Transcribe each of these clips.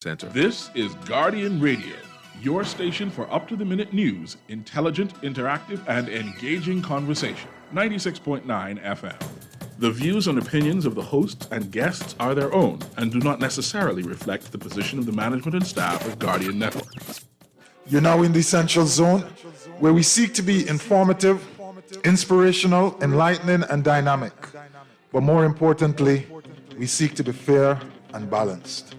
Center. This is Guardian Radio, your station for up-to-the-minute news, intelligent, interactive, and engaging conversation. 96.9 FM. The views and opinions of the hosts and guests are their own and do not necessarily reflect the position of the management and staff of Guardian Network. You're now in the Essential Zone, where we seek to be informative, inspirational, enlightening, and dynamic. But more importantly, we seek to be fair and balanced.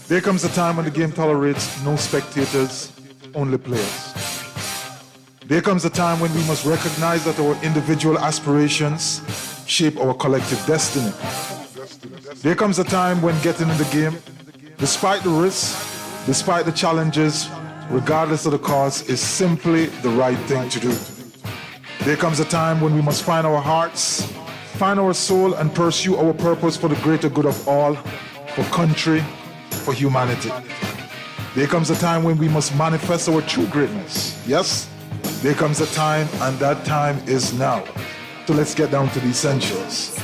There comes a time when the game tolerates no spectators, only players. There comes a time when we must recognize that our individual aspirations shape our collective destiny. There comes a time when getting in the game, despite the risks, despite the challenges, regardless of the cost, is simply the right thing to do. There comes a time when we must find our hearts, find our soul, and pursue our purpose for the greater good of all, for country, for humanity. There comes a time when we must manifest our true greatness. Yes, there comes a time, and that time is now. So let's get down to the essentials.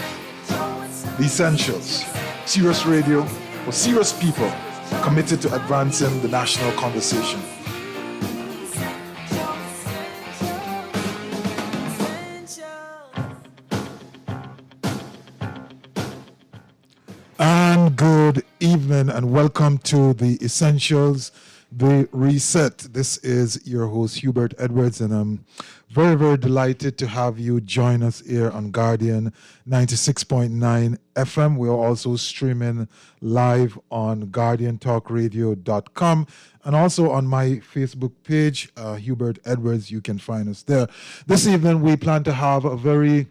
The essentials. Serious radio for serious people committed to advancing the national conversation. And good evening and welcome to the Essentials, the Reset. This is your host Hubert Edwards, and I'm very, very delighted to have you join us here on Guardian 96.9 FM. We are also streaming live on GuardianTalkRadio.com and also on my Facebook page, Hubert Edwards. You can find us there. This evening we plan to have a very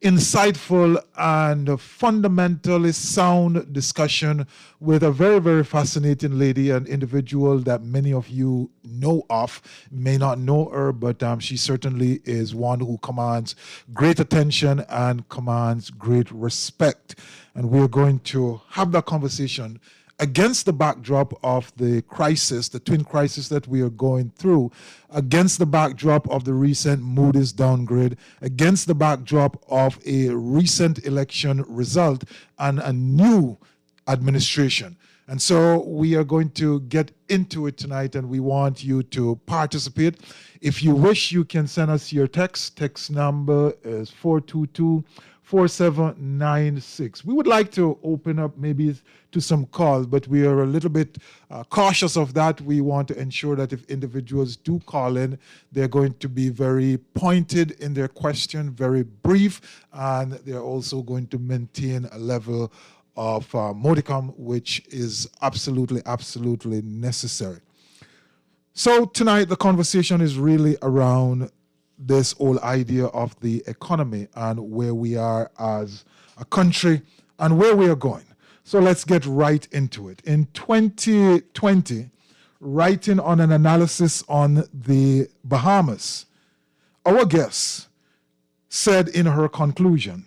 insightful and fundamentally sound discussion with a very, very fascinating lady, an individual that many of you know of, may not know her, but she certainly is one who commands great attention and commands great respect. And we're going to have that conversation against the backdrop of the crisis, the twin crisis that we are going through, against the backdrop of the recent Moody's downgrade, against the backdrop of a recent election result and a new administration. And so we are going to get into it tonight, and we want you to participate. If you wish, you can send us your text. Text number is 422-4796. We would like to open up maybe to some calls, but we are a little bit cautious of that. We want to ensure that if individuals do call in, they're going to be very pointed in their question, very brief, and they're also going to maintain a level of modicum, which is absolutely, absolutely necessary. So tonight, the conversation is really around this whole idea of the economy and where we are as a country and where we are going. So let's get right into it. In 2020, writing on an analysis on the Bahamas, our guest said in her conclusion,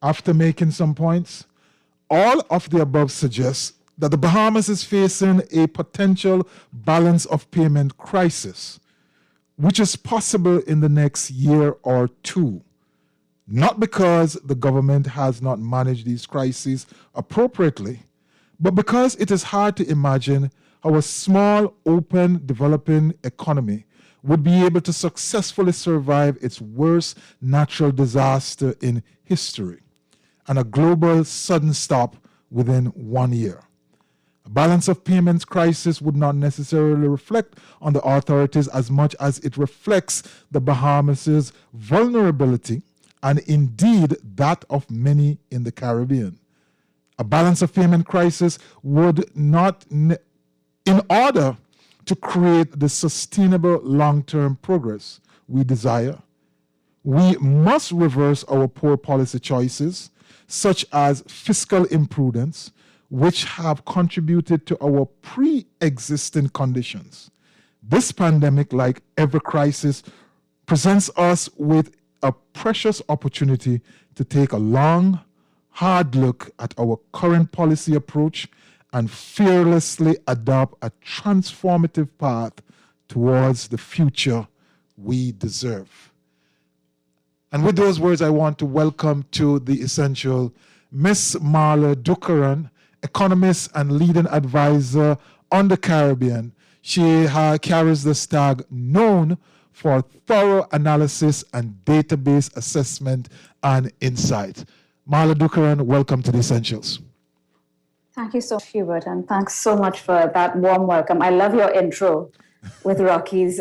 after making some points, all of the above suggests that the Bahamas is facing a potential balance of payment crisis, which is possible in the next year or two, not because the government has not managed these crises appropriately, but because it is hard to imagine how a small, open, developing economy would be able to successfully survive its worst natural disaster in history and a global sudden stop within 1 year. A balance of payments crisis would not necessarily reflect on the authorities as much as it reflects the Bahamas' vulnerability and indeed that of many in the Caribbean. A balance of payment crisis would not, in order to create the sustainable long-term progress we desire, we must reverse our poor policy choices, such as fiscal imprudence, which have contributed to our pre-existing conditions. This pandemic, like every crisis, presents us with a precious opportunity to take a long, hard look at our current policy approach and fearlessly adopt a transformative path towards the future we deserve. And with those words, I want to welcome to the Essential Miss Marla Dukaran, economist and leading advisor on the Caribbean. She carries this tag known for thorough analysis and database assessment and insight. Marla Dukaran, welcome to the Essentials. Thank you so much, Hubert, and thanks so much for that warm welcome. I love your intro with Rocky's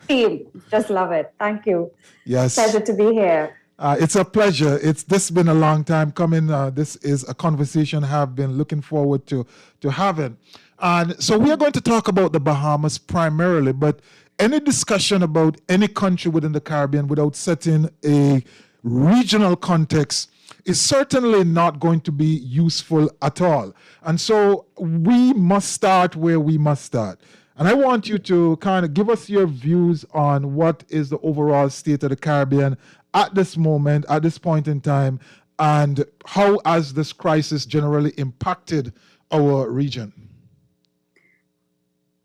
theme. Just love it. Thank you. Yes. Pleasure to be here. It's a pleasure. This has been a long time coming. This is a conversation I have been looking forward to having. And so we are going to talk about the Bahamas primarily, but any discussion about any country within the Caribbean without setting a regional context is certainly not going to be useful at all. And so we must start where we must start. And I want you to kind of give us your views on what is the overall state of the Caribbean at this moment, at this point in time, and how has this crisis generally impacted our region?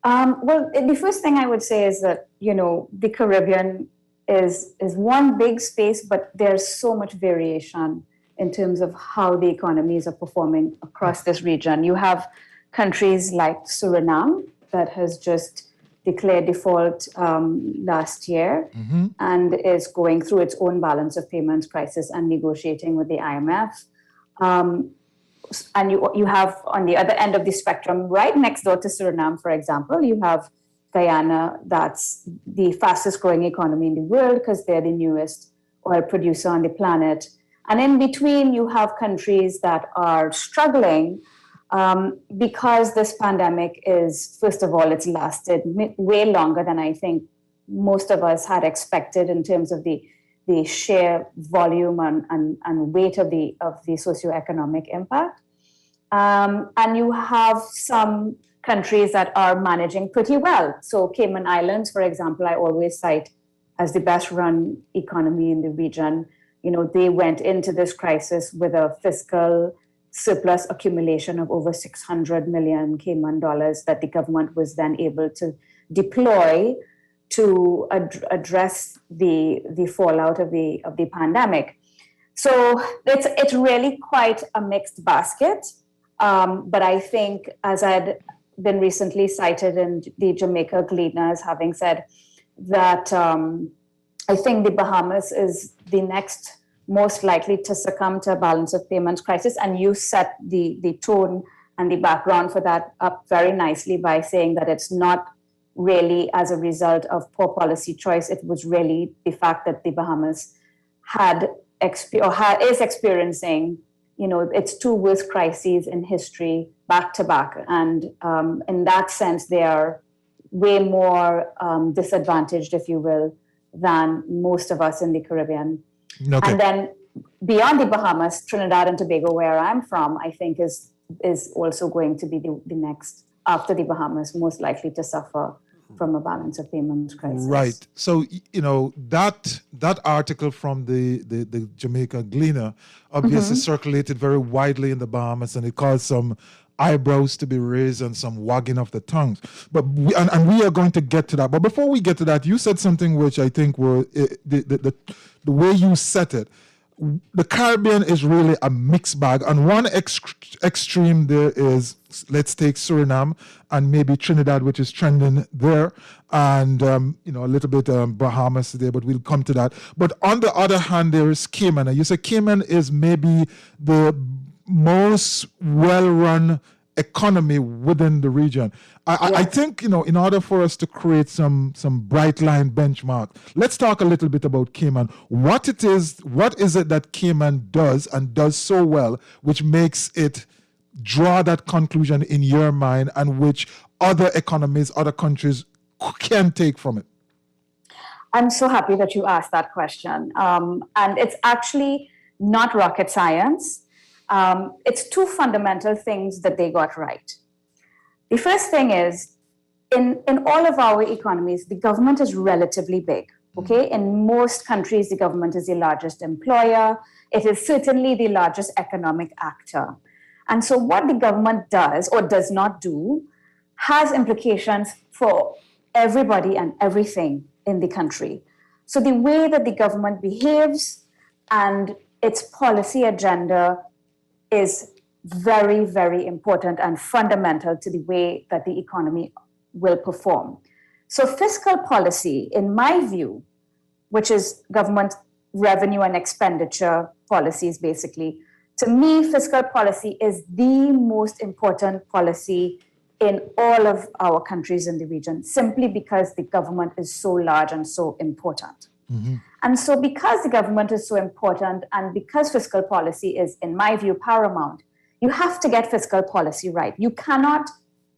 Well, the first thing I would say is that, the Caribbean is one big space, but there's so much variation in terms of how the economies are performing across this region. You have countries like Suriname that has just declared default last year and is going through its own balance of payments crisis and negotiating with the IMF. And you have on the other end of the spectrum, right next door to Suriname, for example, you have Guyana. That's the fastest growing economy in the world because they're the newest oil producer on the planet. And in between, you have countries that are struggling because this pandemic is, first of all, it's lasted way longer than I think most of us had expected in terms of the sheer volume and weight of the socioeconomic impact. And you have some countries that are managing pretty well. So Cayman Islands, for example, I always cite as the best run economy in the region. They went into this crisis with a fiscal surplus accumulation of over 600 million Cayman dollars that the government was then able to deploy to address the fallout of the pandemic. So it's really quite a mixed basket. But I think, as I'd been recently cited in the Jamaica Gleaner as having said, that I think the Bahamas is the next most likely to succumb to a balance of payments crisis. And you set the tone and the background for that up very nicely by saying that it's not really as a result of poor policy choice. It was really the fact that the Bahamas is experiencing, its two worst crises in history back to back. And in that sense, they are way more disadvantaged, if you will, than most of us in the Caribbean. Okay. And then beyond the Bahamas, Trinidad and Tobago, where I'm from, I think is also going to be the next, after the Bahamas, most likely to suffer from a balance of payments crisis. Right. So, that article from the Jamaica Gleaner obviously circulated very widely in the Bahamas, and it caused some eyebrows to be raised and some wagging of the tongues. But we are going to get to that. But before we get to that, you said something which I think were the way you set it. The Caribbean is really a mixed bag. On one extreme, there is, let's take Suriname and maybe Trinidad, which is trending there, and a little bit Bahamas there, but we'll come to that. But on the other hand, there is Cayman. And you say Cayman is maybe the most well-run economy within the region. I think, in order for us to create some bright line benchmark, let's talk a little bit about Cayman. What is it that Cayman does and does so well, which makes it draw that conclusion in your mind, and which other economies, other countries can take from it? I'm so happy that you asked that question. And it's actually not rocket science. It's two fundamental things that they got right. The first thing is, in all of our economies, the government is relatively big, okay? In most countries, the government is the largest employer. It is certainly the largest economic actor. And so what the government does or does not do has implications for everybody and everything in the country. So the way that the government behaves and its policy agenda is very, very important and fundamental to the way that the economy will perform. So fiscal policy, in my view, which is government revenue and expenditure policies, basically, to me, fiscal policy is the most important policy in all of our countries in the region, simply because the government is so large and so important. Mm-hmm. And so because the government is so important and because fiscal policy is, in my view, paramount, you have to get fiscal policy right. You cannot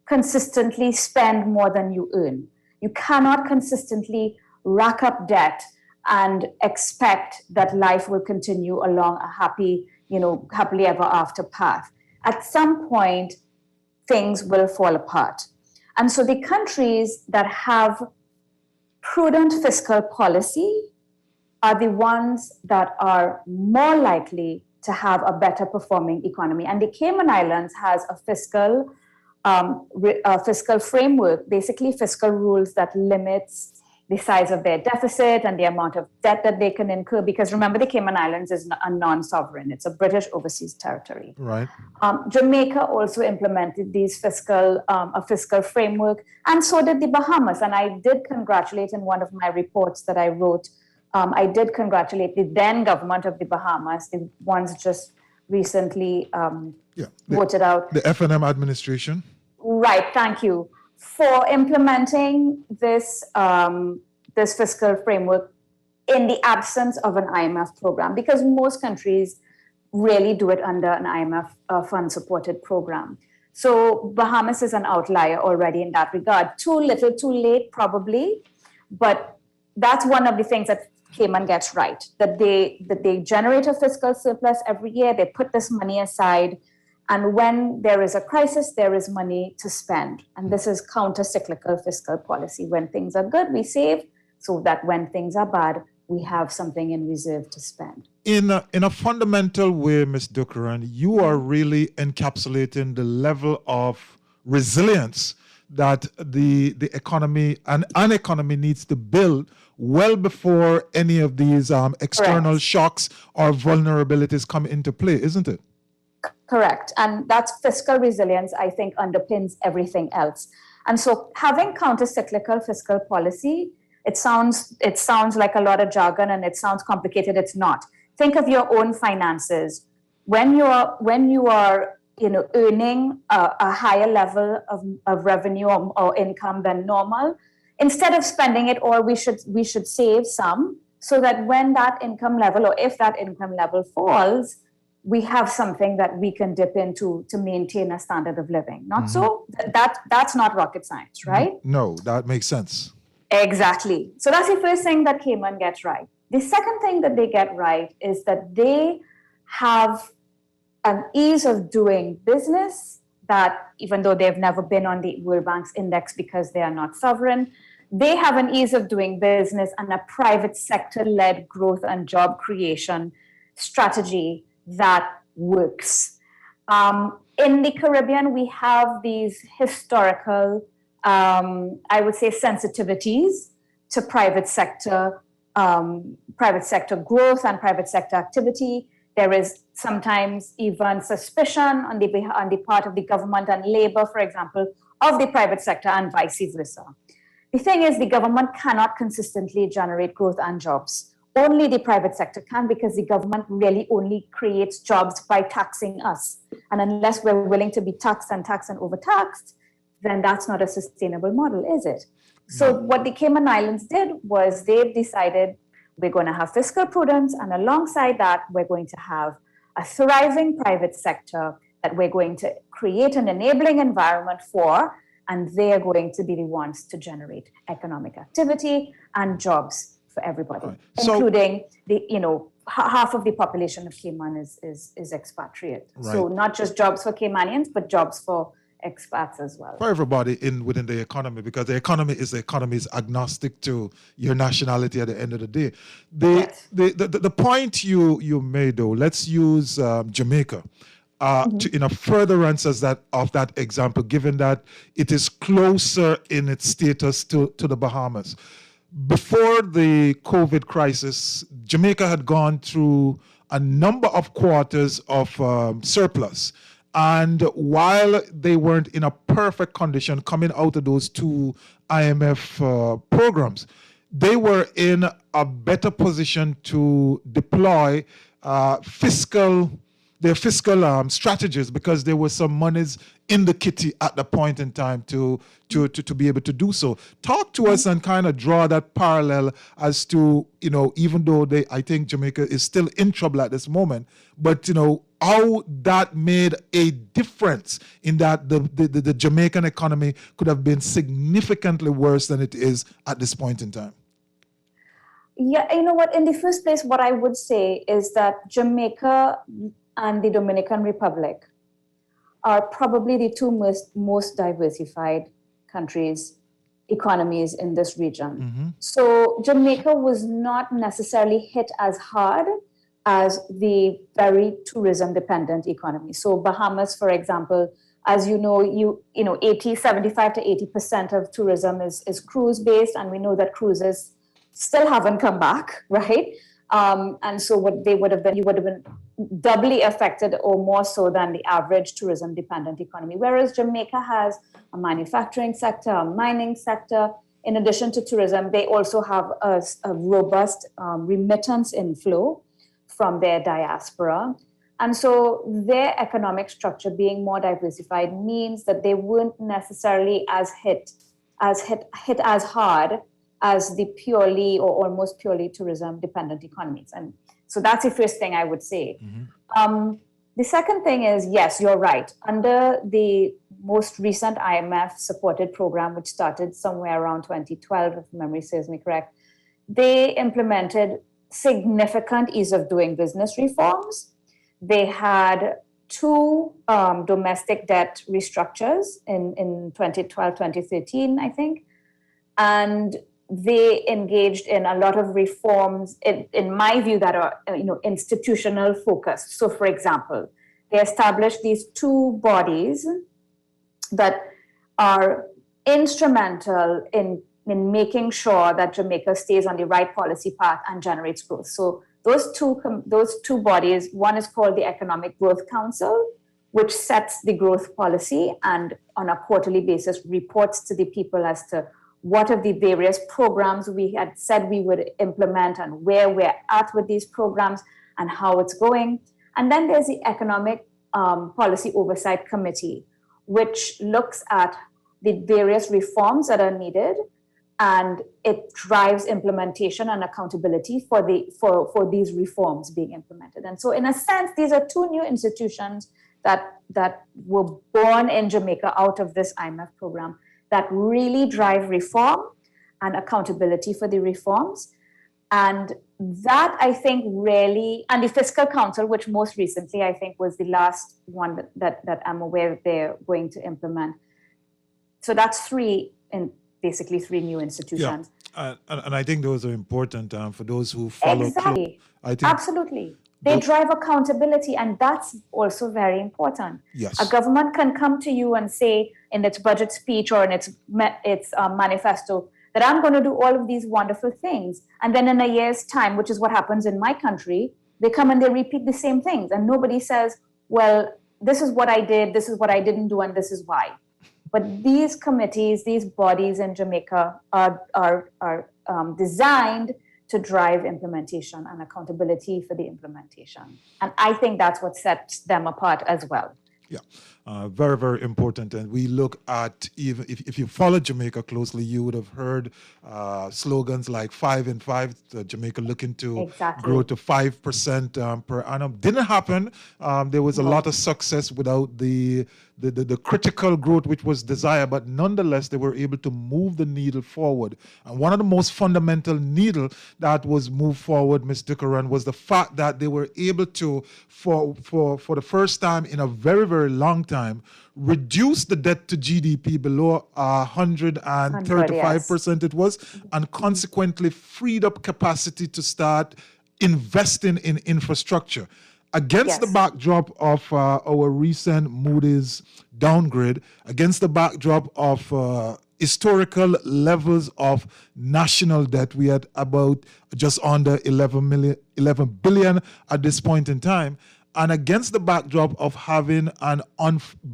consistently spend more than you earn. You cannot consistently rack up debt and expect that life will continue along a happily ever after path. At some point, things will fall apart. And so the countries that have prudent fiscal policy are the ones that are more likely to have a better performing economy. And the Cayman Islands has a fiscal framework, basically fiscal rules that limits the size of their deficit and the amount of debt that they can incur. Because remember, the Cayman Islands is a non-sovereign. It's a British overseas territory. Right. Jamaica also implemented a fiscal framework, and so did the Bahamas. And I did congratulate in one of my reports that I wrote, I did congratulate the then government of the Bahamas, the ones just recently voted out. The FNM administration. Right, thank you, for implementing this fiscal framework in the absence of an IMF program, because most countries really do it under an IMF fund-supported program. So Bahamas is an outlier already in that regard. Too little, too late, probably, but that's one of the things that Cayman gets right, that they generate a fiscal surplus every year, they put this money aside, and when there is a crisis, there is money to spend. And this is counter-cyclical fiscal policy. When things are good, we save, so that when things are bad, we have something in reserve to spend. In a fundamental way, Ms. Dukaran, you are really encapsulating the level of resilience that the economy and an economy needs to build well before any of these external Correct. shocks or vulnerabilities come into play, isn't it? Correct. And that's fiscal resilience, I think, underpins everything else. And so having counter-cyclical fiscal policy, it sounds like a lot of jargon and it sounds complicated. It's not. Think of your own finances. When you are earning a higher level of revenue or income than normal, instead of spending it all, we should save some, so that when that income level, or if that income level falls, we have something that we can dip into to maintain a standard of living. Not so? That's not rocket science, right? No, that makes sense. Exactly. So that's the first thing that Cayman gets right. The second thing that they get right is that they have an ease of doing business that, even though they've never been on the World Bank's index because they are not sovereign, they have an ease of doing business and a private sector-led growth and job creation strategy that works. In the Caribbean, we have these historical, I would say, sensitivities to private sector growth and private sector activity. There is sometimes even suspicion on the part of the government and labor, for example, of the private sector and vice versa. The thing is, the government cannot consistently generate growth and jobs. Only the private sector can, because the government really only creates jobs by taxing us. And unless we're willing to be taxed and overtaxed, then that's not a sustainable model, is it? So what the Cayman Islands did was they decided we're going to have fiscal prudence, and alongside that, we're going to have a thriving private sector that we're going to create an enabling environment for, and they are going to be the ones to generate economic activity and jobs for everybody, right. Including half of the population of Cayman is expatriate. Right. So not just jobs for Caymanians, but jobs for expats as well. For everybody within the economy, because the economy is agnostic to your nationality at the end of the day. The point you made, though, let's use Jamaica in a furtherance of that example, given that it is closer in its status to the Bahamas. Before the COVID crisis, Jamaica had gone through a number of quarters of surplus. And while they weren't in a perfect condition coming out of those two IMF programs, they were in a better position to deploy their fiscal strategies, because there were some monies in the kitty at the point in time to be able to do so. Talk to us and kind of draw that parallel as to, even though I think Jamaica is still in trouble at this moment, but, how that made a difference in that the Jamaican economy could have been significantly worse than it is at this point in time. Yeah, you know what? In the first place, what I would say is that Jamaica and the Dominican Republic are probably the two most diversified economies in this region. So Jamaica was not necessarily hit as hard as the very tourism-dependent economy. So Bahamas, for example, as you know, 75 to 80% of tourism is cruise-based, and we know that cruises still haven't come back, right? And so you would have been doubly affected or more so than the average tourism-dependent economy. Whereas Jamaica has a manufacturing sector, a mining sector. In addition to tourism, they also have a robust remittance inflow from their diaspora. And so their economic structure being more diversified means that they weren't necessarily hit as hard as the purely or almost purely tourism-dependent economies. And so that's the first thing I would say. The second thing is, yes, you're right. Under the most recent IMF-supported program, which started somewhere around 2012, if memory serves me correct, they implemented significant ease of doing business reforms. They had two domestic debt restructures in 2012, 2013, I think. And they engaged in a lot of reforms, in my view, that are institutional focused. So, for example, they established these two bodies that are instrumental in making sure that Jamaica stays on the right policy path and generates growth. So those two bodies, one is called the Economic Growth Council, which sets the growth policy and on a quarterly basis reports to the people as to what of the various programs we had said we would implement and where we're at with these programs and how it's going. And then there's the Economic Policy Oversight Committee, which looks at the various reforms that are needed, and it drives implementation and accountability for these reforms being implemented. And so in a sense, these are two new institutions that were born in Jamaica out of this IMF program that really drive reform and accountability for the reforms. And that, I think, really, and the Fiscal Council, which most recently, I think, was the last one that I'm aware they're going to implement. So that's basically three new institutions. Yeah. And I think those are important for those who follow. Exactly. I think absolutely. They drive accountability, and that's also very important. Yes. A government can come to you and say in its budget speech or in its manifesto that I'm going to do all of these wonderful things. And then in a year's time, which is what happens in my country, they come and they repeat the same things. And nobody says, well, this is what I did, this is what I didn't do, and this is why. But these committees, these bodies in Jamaica are designed to drive implementation and accountability for the implementation. And I think that's what sets them apart as well. Yeah, very, very important. And we look at, even if you follow Jamaica closely, you would have heard slogans like 5 and 5, Jamaica looking to grow to 5% per annum. Didn't happen. There was a lot of success without the critical growth which was desired, but nonetheless, they were able to move the needle forward. And one of the most fundamental needle that was moved forward, Ms. Dickeran, was the fact that they were able to, for the first time in a very, very long time, reduce the debt to GDP below 135% it was, and consequently freed up capacity to start investing in infrastructure. Against the backdrop of our recent Moody's downgrade, against the backdrop of historical levels of national debt, we had about just under 11 billion at this point in time. and against the backdrop of having an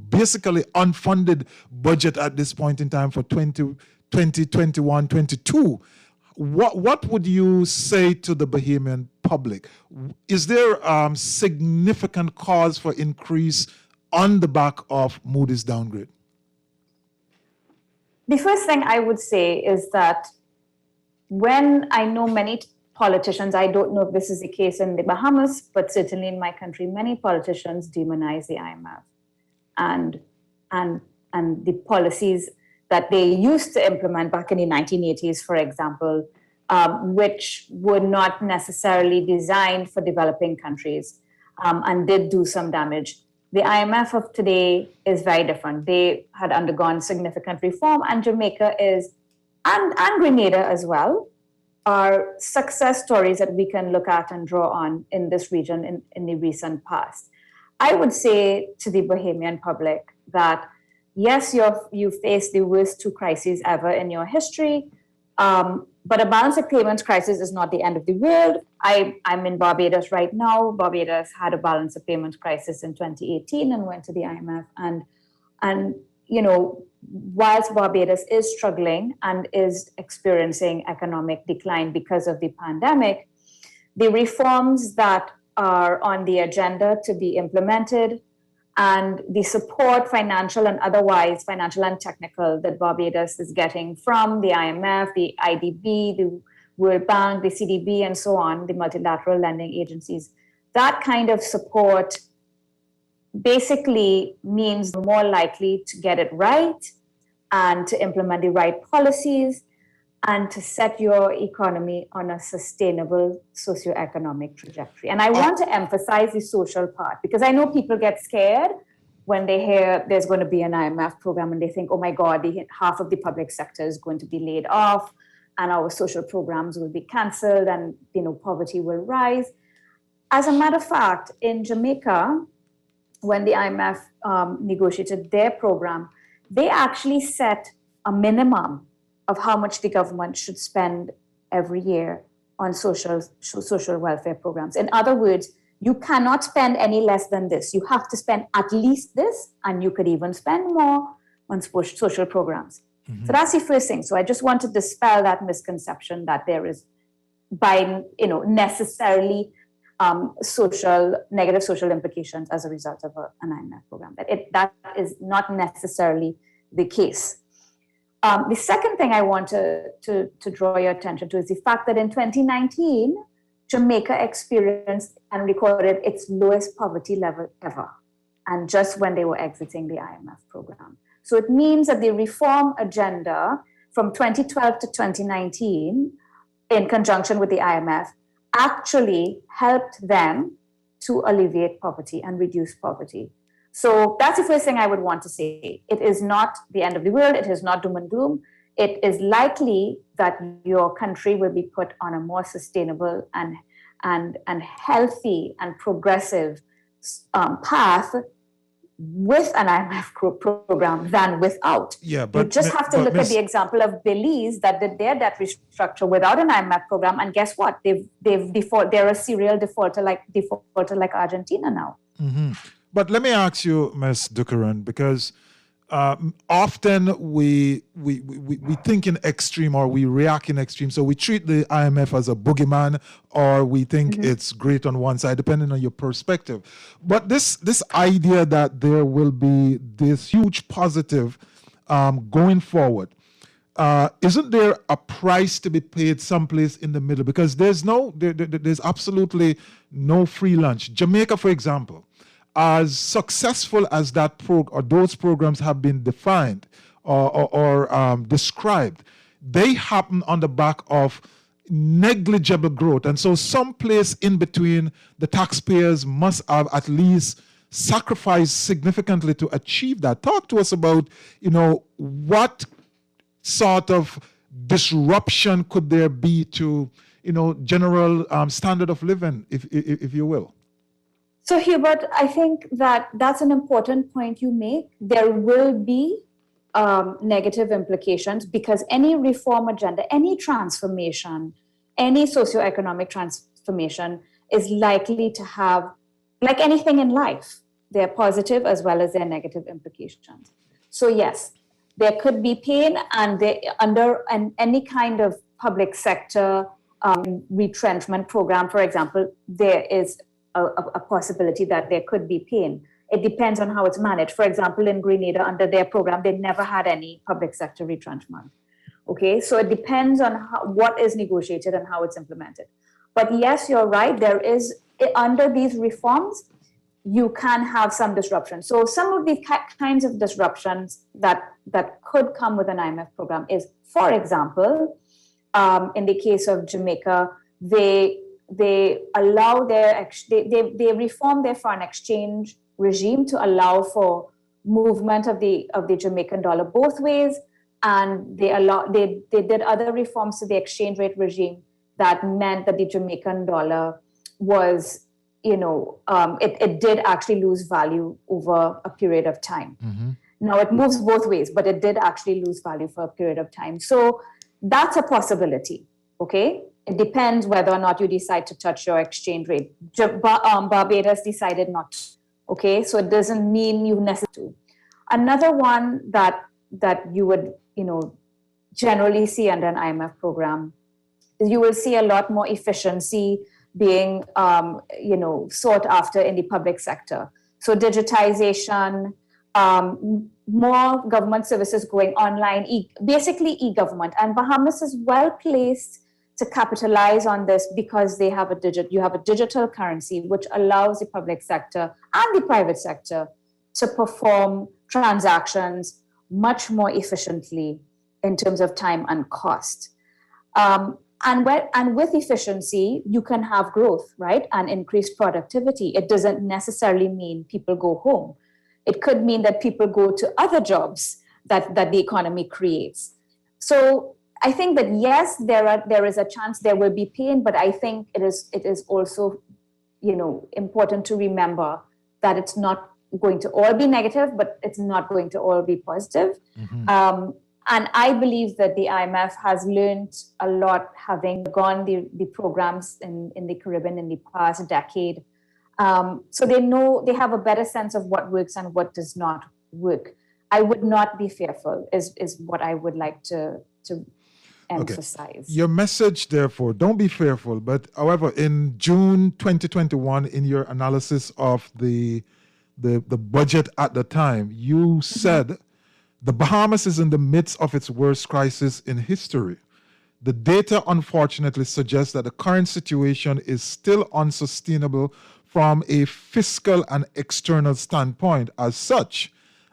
basically unfunded budget at this point in time for 2021, 22, what would you say to the Bahamian public? Is there significant cause for increase on the back of Moody's downgrade? The first thing I would say is that when I know many politicians, I don't know if this is the case in the Bahamas, but certainly in my country, many politicians demonize the IMF and the policies that they used to implement back in the 1980s, for example, which were not necessarily designed for developing countries and did do some damage. The IMF of today is very different. They had undergone significant reform, and Jamaica is, and Grenada as well, are success stories that we can look at and draw on in this region in the recent past. I would say to the Bahamian public that, yes, you faced the worst two crises ever in your history, but a balance of payments crisis is not the end of the world. I'm in Barbados right now. Barbados had a balance of payments crisis in 2018 and went to the IMF. And you know, whilst Barbados is struggling and is experiencing economic decline because of the pandemic, the reforms that are on the agenda to be implemented and the support, financial and otherwise, financial and technical, that Barbados is getting from the IMF, the IDB, the World Bank, the CDB, and so on, the multilateral lending agencies, that kind of support basically means more likely to get it right and to implement the right policies and to set your economy on a sustainable socioeconomic trajectory. And I want to emphasize the social part, because I know people get scared when they hear there's going to be an IMF program and they think, oh my God, half of the public sector is going to be laid off and our social programs will be canceled and poverty will rise. As a matter of fact, in Jamaica, when the IMF negotiated their program, they actually set a minimum of how much the government should spend every year on social welfare programs. In other words, you cannot spend any less than this. You have to spend at least this, and you could even spend more on social programs. Mm-hmm. So that's the first thing. So I just want to dispel that misconception that there is, by necessarily negative social implications as a result of an IMF program. That is not necessarily the case. The second thing I want to draw your attention to is the fact that in 2019, Jamaica experienced and recorded its lowest poverty level ever, and just when they were exiting the IMF program. So it means that the reform agenda from 2012 to 2019, in conjunction with the IMF, actually helped them to alleviate poverty and reduce poverty. So that's the first thing I would want to say. It is not the end of the world. It is not doom and gloom. It is likely that your country will be put on a more sustainable and healthy and progressive path with an IMF program than without. Yeah, but you just have to look at the example of Belize that did their debt restructure without an IMF program, and guess what? They're a serial defaulter like Argentina now. Mm-hmm. But let me ask you, Ms. Dukaran, because often we think in extreme, or we react in extreme. So we treat the IMF as a boogeyman, or we think it's great on one side, depending on your perspective. But this idea that there will be this huge positive going forward, isn't there a price to be paid someplace in the middle? Because there's absolutely no free lunch. Jamaica, for example, as successful as those programs have been defined or described, they happen on the back of negligible growth. And so someplace in between, the taxpayers must have at least sacrificed significantly to achieve that. Talk to us about, what sort of disruption could there be to, general standard of living, if you will. So, Hubert, I think that's an important point you make. There will be negative implications because any reform agenda, any transformation, any socioeconomic transformation is likely to have like anything in life, there are positive as well as there are negative implications. So yes, there could be pain, and under any kind of public sector retrenchment program, for example, there is a possibility that there could be pain. It depends on how it's managed. For example, in Grenada, under their program, they never had any public sector retrenchment. Okay, so it depends on what is negotiated and how it's implemented. But yes, you're right. There is, under these reforms, you can have some disruption. So some of these kinds of disruptions that could come with an IMF program is, for example, in the case of Jamaica, they allow they reform their foreign exchange regime to allow for movement of the Jamaican dollar both ways, and they did other reforms to the exchange rate regime that meant that the Jamaican dollar was, it did actually lose value over a period of time. Mm-hmm. Now it moves both ways, but it did actually lose value for a period of time. So that's a possibility, okay? It depends whether or not you decide to touch your exchange rate. Barbados decided not to, okay? So it doesn't mean you necessarily. Another one that you would, generally see under an IMF program is you will see a lot more efficiency being, sought after in the public sector. So digitization, more government services going online, basically e-government. And Bahamas is well placed to capitalize on this because you have a digital currency which allows the public sector and the private sector to perform transactions much more efficiently in terms of time and cost. And with efficiency, you can have growth, right? And increased productivity. It doesn't necessarily mean people go home. It could mean that people go to other jobs that the economy creates. So I think that yes, there is a chance there will be pain, but I think it is also, important to remember that it's not going to all be negative, but it's not going to all be positive. Mm-hmm. And I believe that the IMF has learned a lot, having gone the programs in the Caribbean in the past decade. So they have a better sense of what works and what does not work. I would not be fearful, is what I would like to emphasize. Okay. Your message, therefore, don't be fearful. But however, in June 2021, in your analysis of the budget at the time, you said the Bahamas is in the midst of its worst crisis in history. The data, unfortunately, suggests that the current situation is still unsustainable from a fiscal and external standpoint. As such,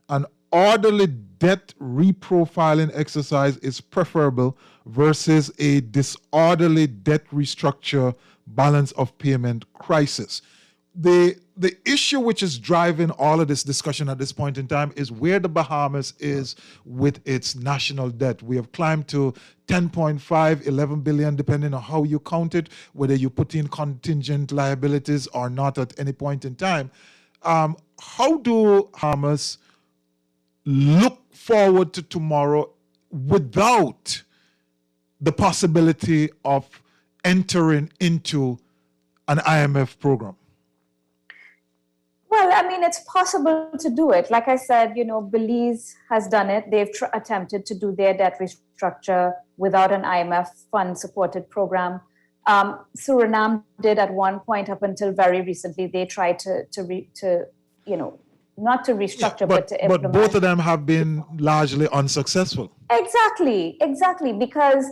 an orderly debt reprofiling exercise is preferable versus a disorderly debt restructure balance of payment crisis. The issue which is driving all of this discussion at this point in time is where the Bahamas is with its national debt. We have climbed to 10.5, 11 billion, depending on how you count it, whether you put in contingent liabilities or not at any point in time. How do Bahamas look forward to tomorrow without the possibility of entering into an IMF program? Well, I mean, it's possible to do it. Like I said, Belize has done it. They've attempted to do their debt restructure without an IMF fund-supported program. Suriname did at one point up until very recently. They tried to not to restructure, but to implement. But both of them have been largely unsuccessful. Exactly. Because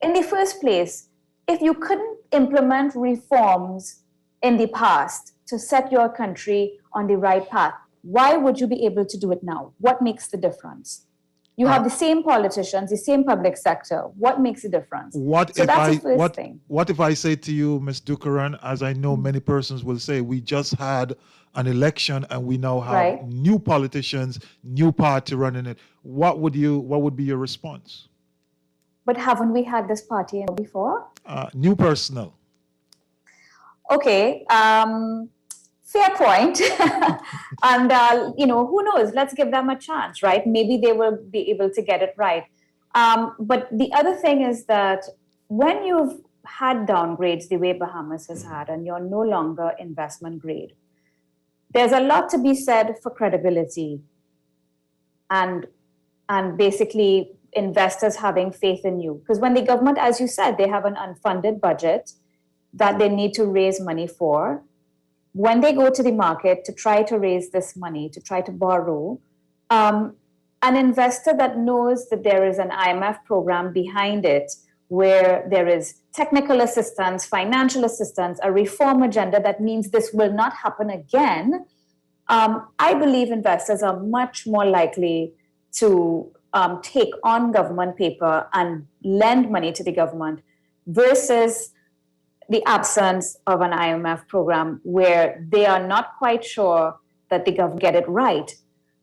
in the first place, if you couldn't implement reforms in the past to set your country on the right path, why would you be able to do it now? What makes the difference? You have the same politicians, the same public sector. What makes the difference? What if I say to you, Ms. Dukaran, as I know many persons will say, we just had an election and we now have new politicians, new party running it. What would be your response? But haven't we had this party before? New personnel. Okay. Fair point. And, who knows? Let's give them a chance, right? Maybe they will be able to get it right. But the other thing is that when you've had downgrades the way Bahamas has had, and you're no longer investment grade, there's a lot to be said for credibility and basically investors having faith in you. Because when the government, as you said, they have an unfunded budget that they need to raise money for. When they go to the market to try to raise this money, to try to borrow, an investor that knows that there is an IMF program behind it, where there is technical assistance, financial assistance, a reform agenda that means this will not happen again, I believe investors are much more likely to take on government paper and lend money to the government versus the absence of an IMF program where they are not quite sure that the government get it right.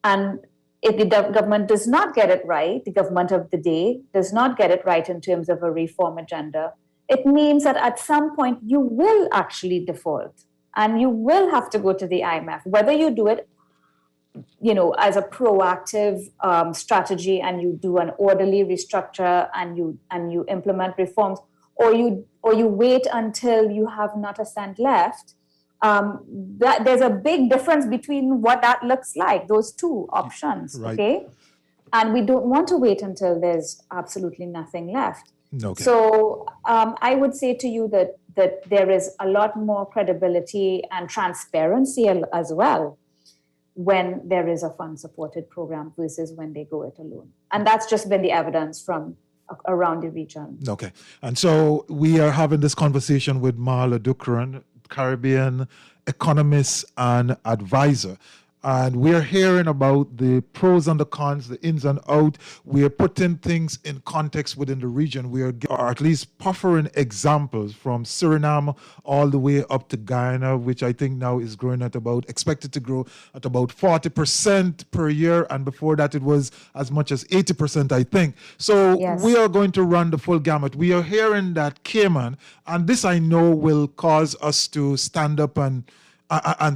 And if the government does not get it right, the government of the day does not get it right in terms of a reform agenda, it means that at some point you will actually default and you will have to go to the IMF, whether you do it as a proactive strategy and you do an orderly restructure and you implement reforms, or you wait until you have not a cent left. There's a big difference between what that looks like, those two options, right. Okay? And we don't want to wait until there's absolutely nothing left. Okay. So I would say to you that there is a lot more credibility and transparency as well when there is a fund-supported program versus when they go it alone. And that's just been the evidence from around the region. Okay. And so we are having this conversation with Marla Dukran, Caribbean economist and advisor. And we're hearing about the pros and the cons, the ins and outs. We are putting things in context within the region. We are, or at least offering examples from Suriname all the way up to Guyana, which I think now is growing expected to grow at about 40% per year. And before that, it was as much as 80%, I think. So Yes. We are going to run the full gamut. We are hearing that Cayman, and this I know will cause us to stand up and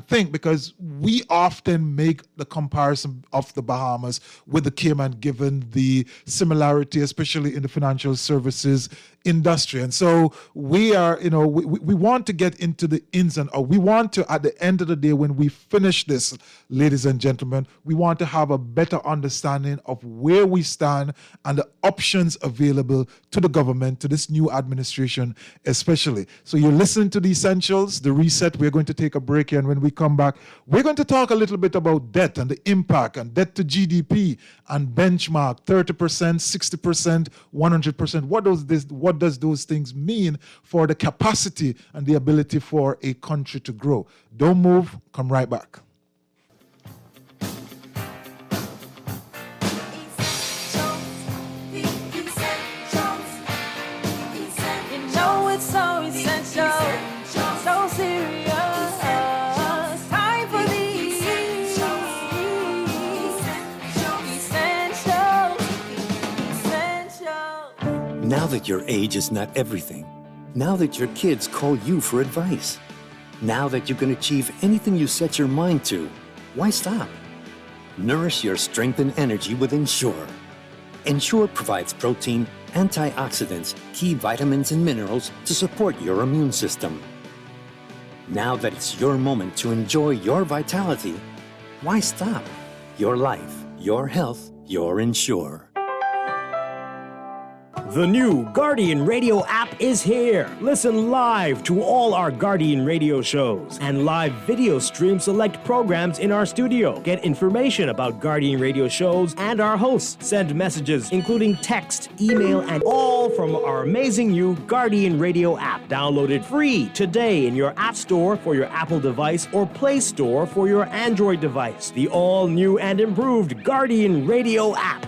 think, because we often make the comparison of the Bahamas with the Cayman, given the similarity, especially in the financial services industry. And so we are, we want to get into the ins and outs. We want to, at the end of the day, when we finish this, ladies and gentlemen, we want to have a better understanding of where we stand and the options available to the government, to this new administration especially. So you're listening to The Essentials, The Reset. We're going to take a break here, and when we come back, we're going to talk a little bit about debt and the impact, and debt to GDP and benchmark, 30%, 60%, 100%. What does those things mean for the capacity and the ability for a country to grow? Don't move. Come right back. Now that your age is not everything, now that your kids call you for advice, now that you can achieve anything you set your mind to, why stop? Nourish your strength and energy with Ensure. Ensure provides protein, antioxidants, key vitamins and minerals to support your immune system. Now that it's your moment to enjoy your vitality, why stop? Your life, your health, your Ensure. The new Guardian Radio app is here. Listen live to all our Guardian Radio shows and live video stream select programs in our studio. Get information about Guardian Radio shows and our hosts. Send messages, including text, email, and all from our amazing new Guardian Radio app. Download it free today in your App Store for your Apple device or Play Store for your Android device. The all-new and improved Guardian Radio app.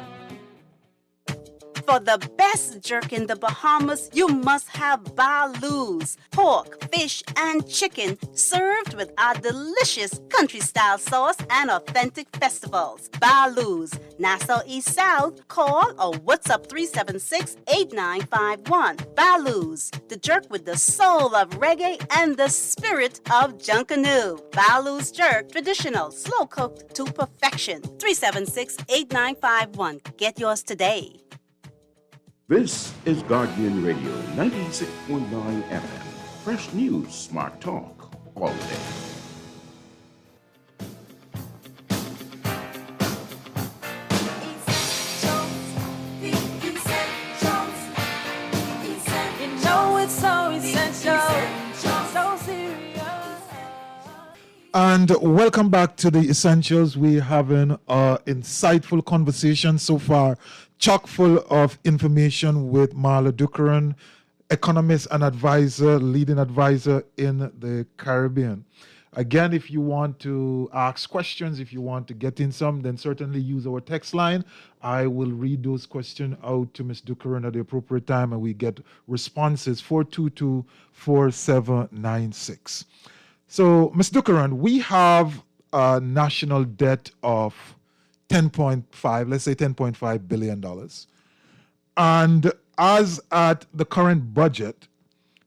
For the best jerk in the Bahamas, you must have Balu's. Pork, fish, and chicken served with our delicious country-style sauce and authentic festivals. Balu's, Nassau East South. Call or WhatsApp 376-8951. Balu's, the jerk with the soul of reggae and the spirit of Junkanoo. Balu's jerk, traditional, slow-cooked to perfection. 376-8951. Get yours today. This is Guardian Radio 96.9 FM. Fresh news, smart talk, all day. And welcome back to the Essentials. We're having an insightful conversation so far, chock full of information with Marla Dukaran, economist and advisor, leading advisor in the Caribbean. Again, if you want to ask questions, if you want to get in some, then certainly use our text line. I will read those questions out to Ms. Dukaran at the appropriate time, and we get responses. 422-4796. So, Ms. Dukaran, we have a national debt of 10.5, let's say $10.5 billion. And as at the current budget,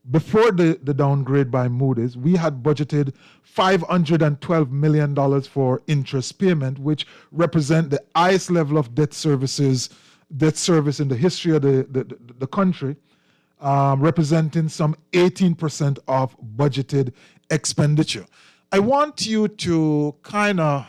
before the downgrade by Moody's, we had budgeted $512 million for interest payment, which represent the highest level of debt service in the history of the country, representing some 18% of budgeted expenditure. I want you to kind of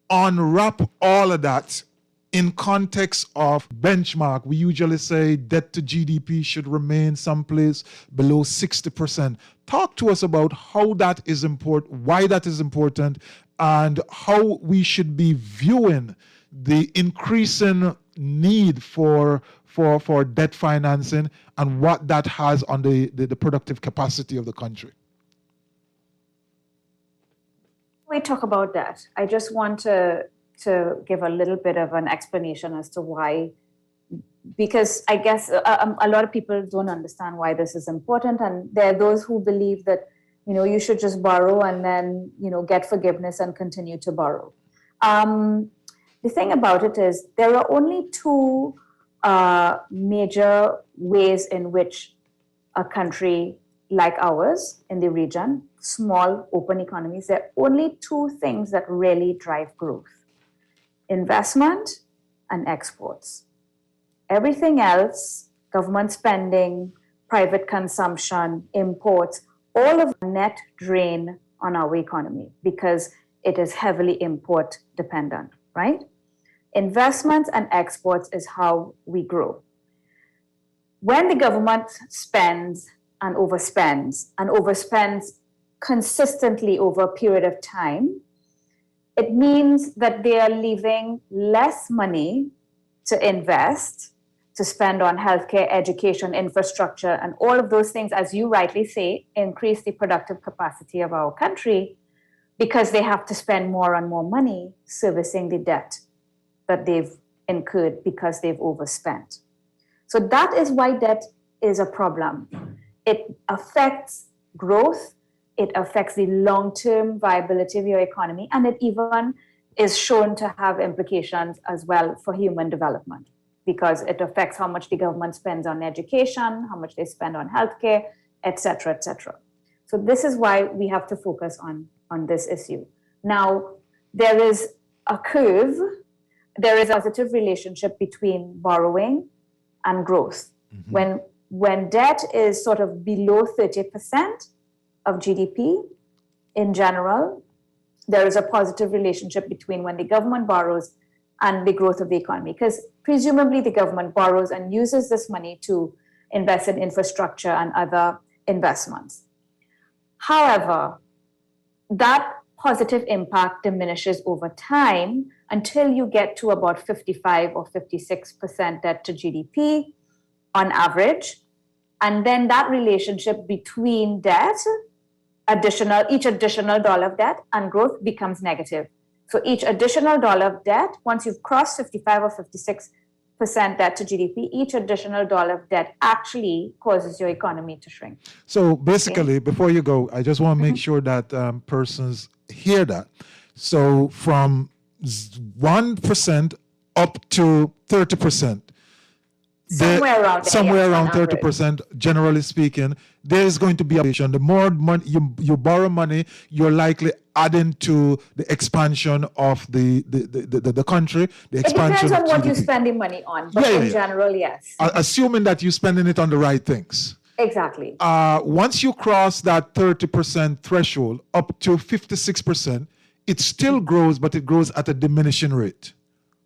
unwrap all of that in context of benchmark. We usually say debt to GDP should remain someplace below 60%. Talk to us about how that is important, why that is important, and how we should be viewing the increasing need for debt financing and what that has on the productive capacity of the country. We talk about that. I just want to give a little bit of an explanation as to why, because I guess a lot of people don't understand why this is important, and there are those who believe that you should just borrow and then get forgiveness and continue to borrow. The thing about it is there are only two major ways in which a country like ours in the region, small open economies, there are only two things that really drive growth: investment and exports. Everything else, government spending, private consumption, imports, all of net drain on our economy because it is heavily import dependent, right? Investments and exports is how we grow. When the government spends and overspends consistently over a period of time, it means that they are leaving less money to invest, to spend on healthcare, education, infrastructure, and all of those things, as you rightly say, increase the productive capacity of our country because they have to spend more and more money servicing the debt that they've incurred because they've overspent. So that is why debt is a problem. It affects growth, it affects the long-term viability of your economy, and it even is shown to have implications as well for human development because it affects how much the government spends on education, how much they spend on healthcare, et cetera, et cetera. So this is why we have to focus on this issue. Now, there is a curve, there is a positive relationship between borrowing and growth. Mm-hmm. When debt is sort of below 30% of GDP in general, there is a positive relationship between when the government borrows and the growth of the economy, because presumably the government borrows and uses this money to invest in infrastructure and other investments. However, that positive impact diminishes over time until you get to about 55 or 56% debt to GDP on average. And then that relationship between debt, each additional dollar of debt and growth becomes negative. So each additional dollar of debt, once you've crossed 55 or 56% debt to GDP, each additional dollar of debt actually causes your economy to shrink. So basically, before you go, I just want to make sure that persons hear that. So from 1% up to 30%, somewhere around 30%, generally speaking, there is going to be inflation. The more money you borrow money, you're likely adding to the expansion of the country. The expansion. It depends on what GDP. you're spending money on, but in general, yes. Assuming that you're spending it on the right things. Exactly. Once you cross that 30% threshold up to 56%, it still grows, but it grows at a diminishing rate.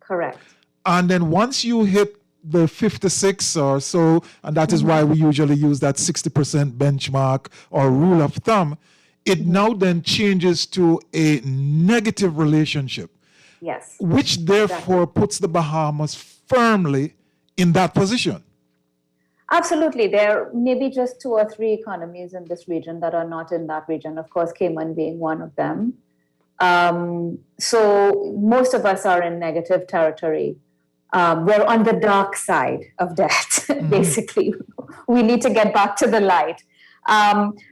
Correct. And then once you hit the 56 or so, and that is why we usually use that 60% benchmark or rule of thumb, it now then changes to a negative relationship, Yes. which therefore puts the Bahamas firmly in that position. Absolutely. There may be just 2 or 3 economies in this region that are not in that region, of course, Cayman being one of them. So most of us are in negative territory. We're on the dark side of debt, basically. We need to get back to the light.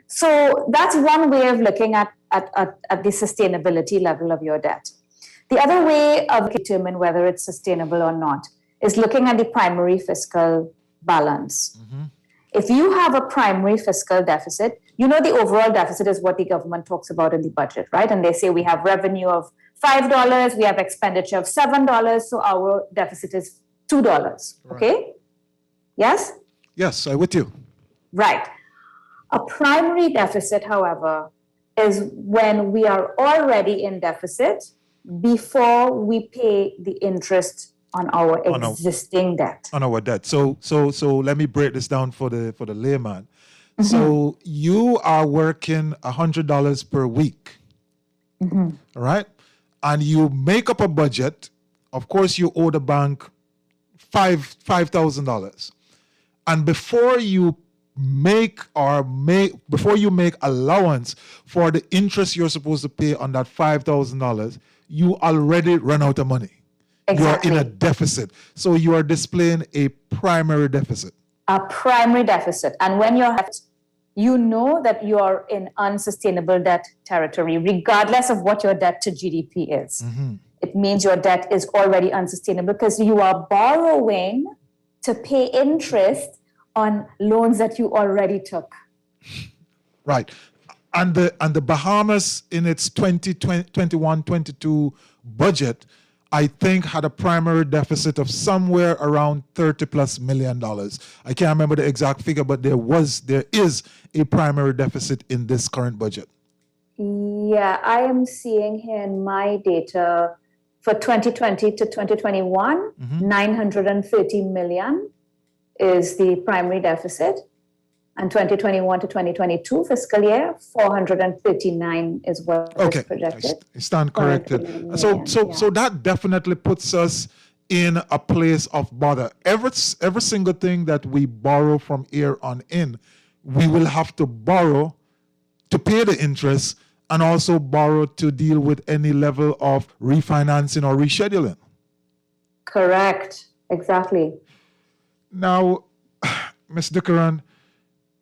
So that's one way of looking at the sustainability level of your debt. The other way of determining whether it's sustainable or not is looking at the primary fiscal balance. If you have a primary fiscal deficit, you know the overall deficit is what the government talks about in the budget, right? And they say we have revenue of $5, we have expenditure of $7, so our deficit is $2, okay? Yes? Yes, I'm with you. Right. A primary deficit, however, is when we are already in deficit before we pay the interest on our existing debt. On our debt. So let me break this down for the layman. So you are working $100 per week, all right? And you make up a budget. Of course, you owe the bank $5,000. And before you make allowance for the interest you're supposed to pay on that $5,000, you already run out of money. Exactly. You are in a deficit. So you are displaying a primary deficit. A primary deficit. And when you know that you are in unsustainable debt territory, regardless of what your debt to GDP is. It means your debt is already unsustainable because you are borrowing to pay interest on loans that you already took. Right. And the Bahamas in its 2021-22 budget, I think, had a primary deficit of somewhere around $30+ million. I can't remember the exact figure, but there is a primary deficit in this current budget. Yeah, I am seeing here in my data for 2020 to 2021, 930 million is the primary deficit. And 2021 to 2022 fiscal year, 439 is what is projected. I stand corrected. So that definitely puts us in a place of bother. Every single thing that we borrow from here on in, we will have to borrow to pay the interest and also borrow to deal with any level of refinancing or rescheduling. Correct. Exactly. Now, Ms. Dickeran,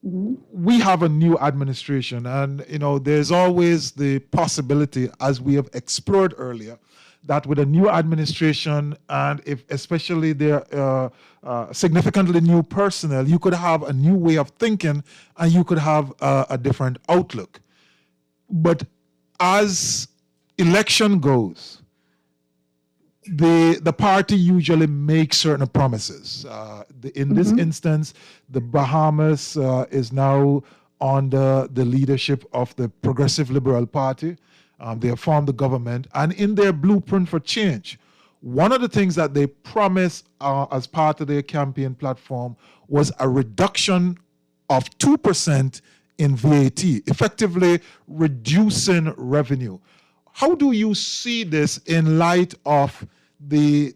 we have a new administration, and there's always the possibility, as we have explored earlier, that with a new administration, and if especially there significantly new personnel, you could have a new way of thinking and you could have a different outlook. But as election goes, the party usually makes certain promises. In this instance, the Bahamas is now under the leadership of the Progressive Liberal Party. They have formed the government, and in their blueprint for change, one of the things that they promised as part of their campaign platform was a reduction of 2% in VAT, effectively reducing revenue. How do you see this in light of the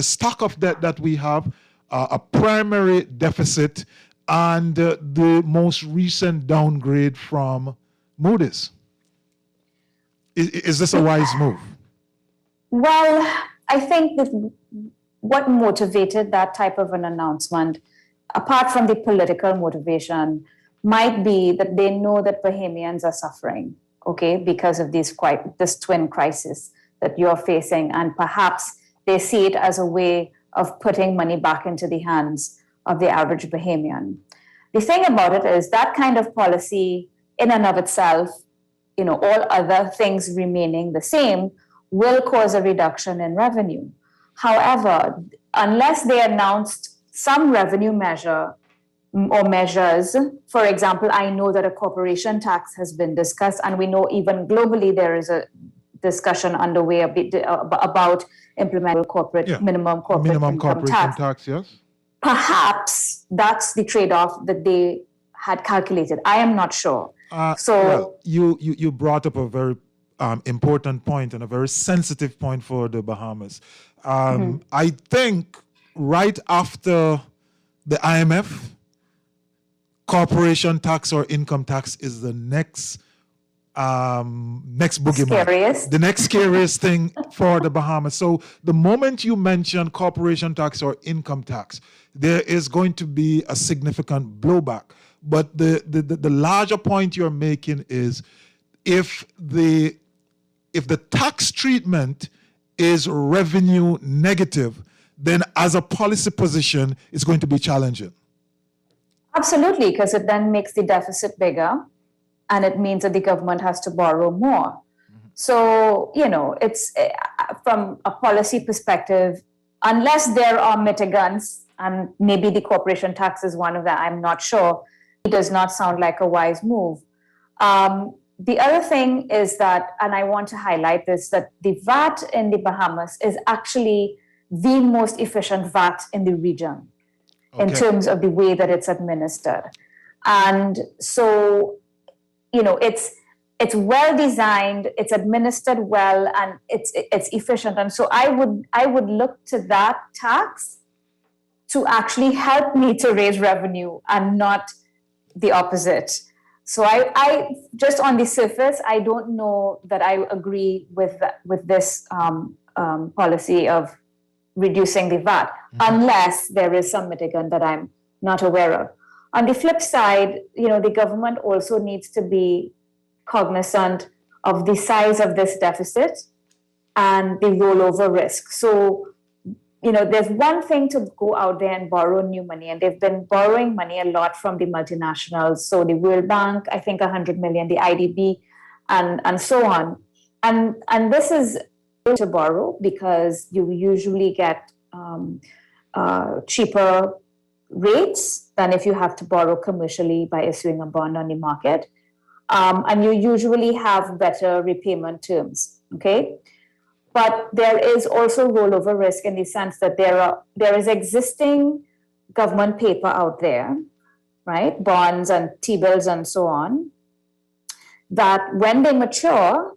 stock of debt that we have, a primary deficit, and the most recent downgrade from Moody's? Is this a wise move? Well, I think that what motivated that type of an announcement, apart from the political motivation, might be that they know that Bahamians are suffering, okay, because of this twin crisis that you're facing, and perhaps they see it as a way of putting money back into the hands of the average Bahamian. The thing about it is that kind of policy in and of itself, all other things remaining the same, will cause a reduction in revenue. However, unless they announced some revenue measure or measures, for example, I know that a corporation tax has been discussed, and we know even globally there is a discussion underway about implementing minimum corporate income tax. Yes. Perhaps that's the trade-off that they had calculated. I am not sure. Well, you brought up a very important point and a very sensitive point for the Bahamas. I think right after the IMF, corporation tax or income tax is the next boogeyman. Scariest. The next scariest thing for the Bahamas. So the moment you mention corporation tax or income tax, there is going to be a significant blowback. But the larger point you're making is if the tax treatment is revenue negative, then as a policy position, it's going to be challenging. Absolutely, because it then makes the deficit bigger, and it means that the government has to borrow more. So, it's from a policy perspective, unless there are mitigants, and maybe the corporation tax is one of them, I'm not sure, it does not sound like a wise move. The other thing is that, and I want to highlight this, that the VAT in the Bahamas is actually the most efficient VAT in the region in terms of the way that it's administered. And so, it's well designed, it's administered well, and it's efficient. And so I would look to that tax to actually help me to raise revenue and not the opposite. So I just on the surface, I don't know that I agree with this policy of reducing the VAT, unless there is some mitigant that I'm not aware of. On the flip side, the government also needs to be cognizant of the size of this deficit and the rollover risk. So, there's one thing to go out there and borrow new money, and they've been borrowing money a lot from the multinationals. So the World Bank, I think 100 million, the IDB, and so on. And this is to borrow because you usually get cheaper rates than if you have to borrow commercially by issuing a bond on the market. And you usually have better repayment terms, okay? But there is also rollover risk in the sense that there is existing government paper out there, right? Bonds and T-bills and so on, that when they mature,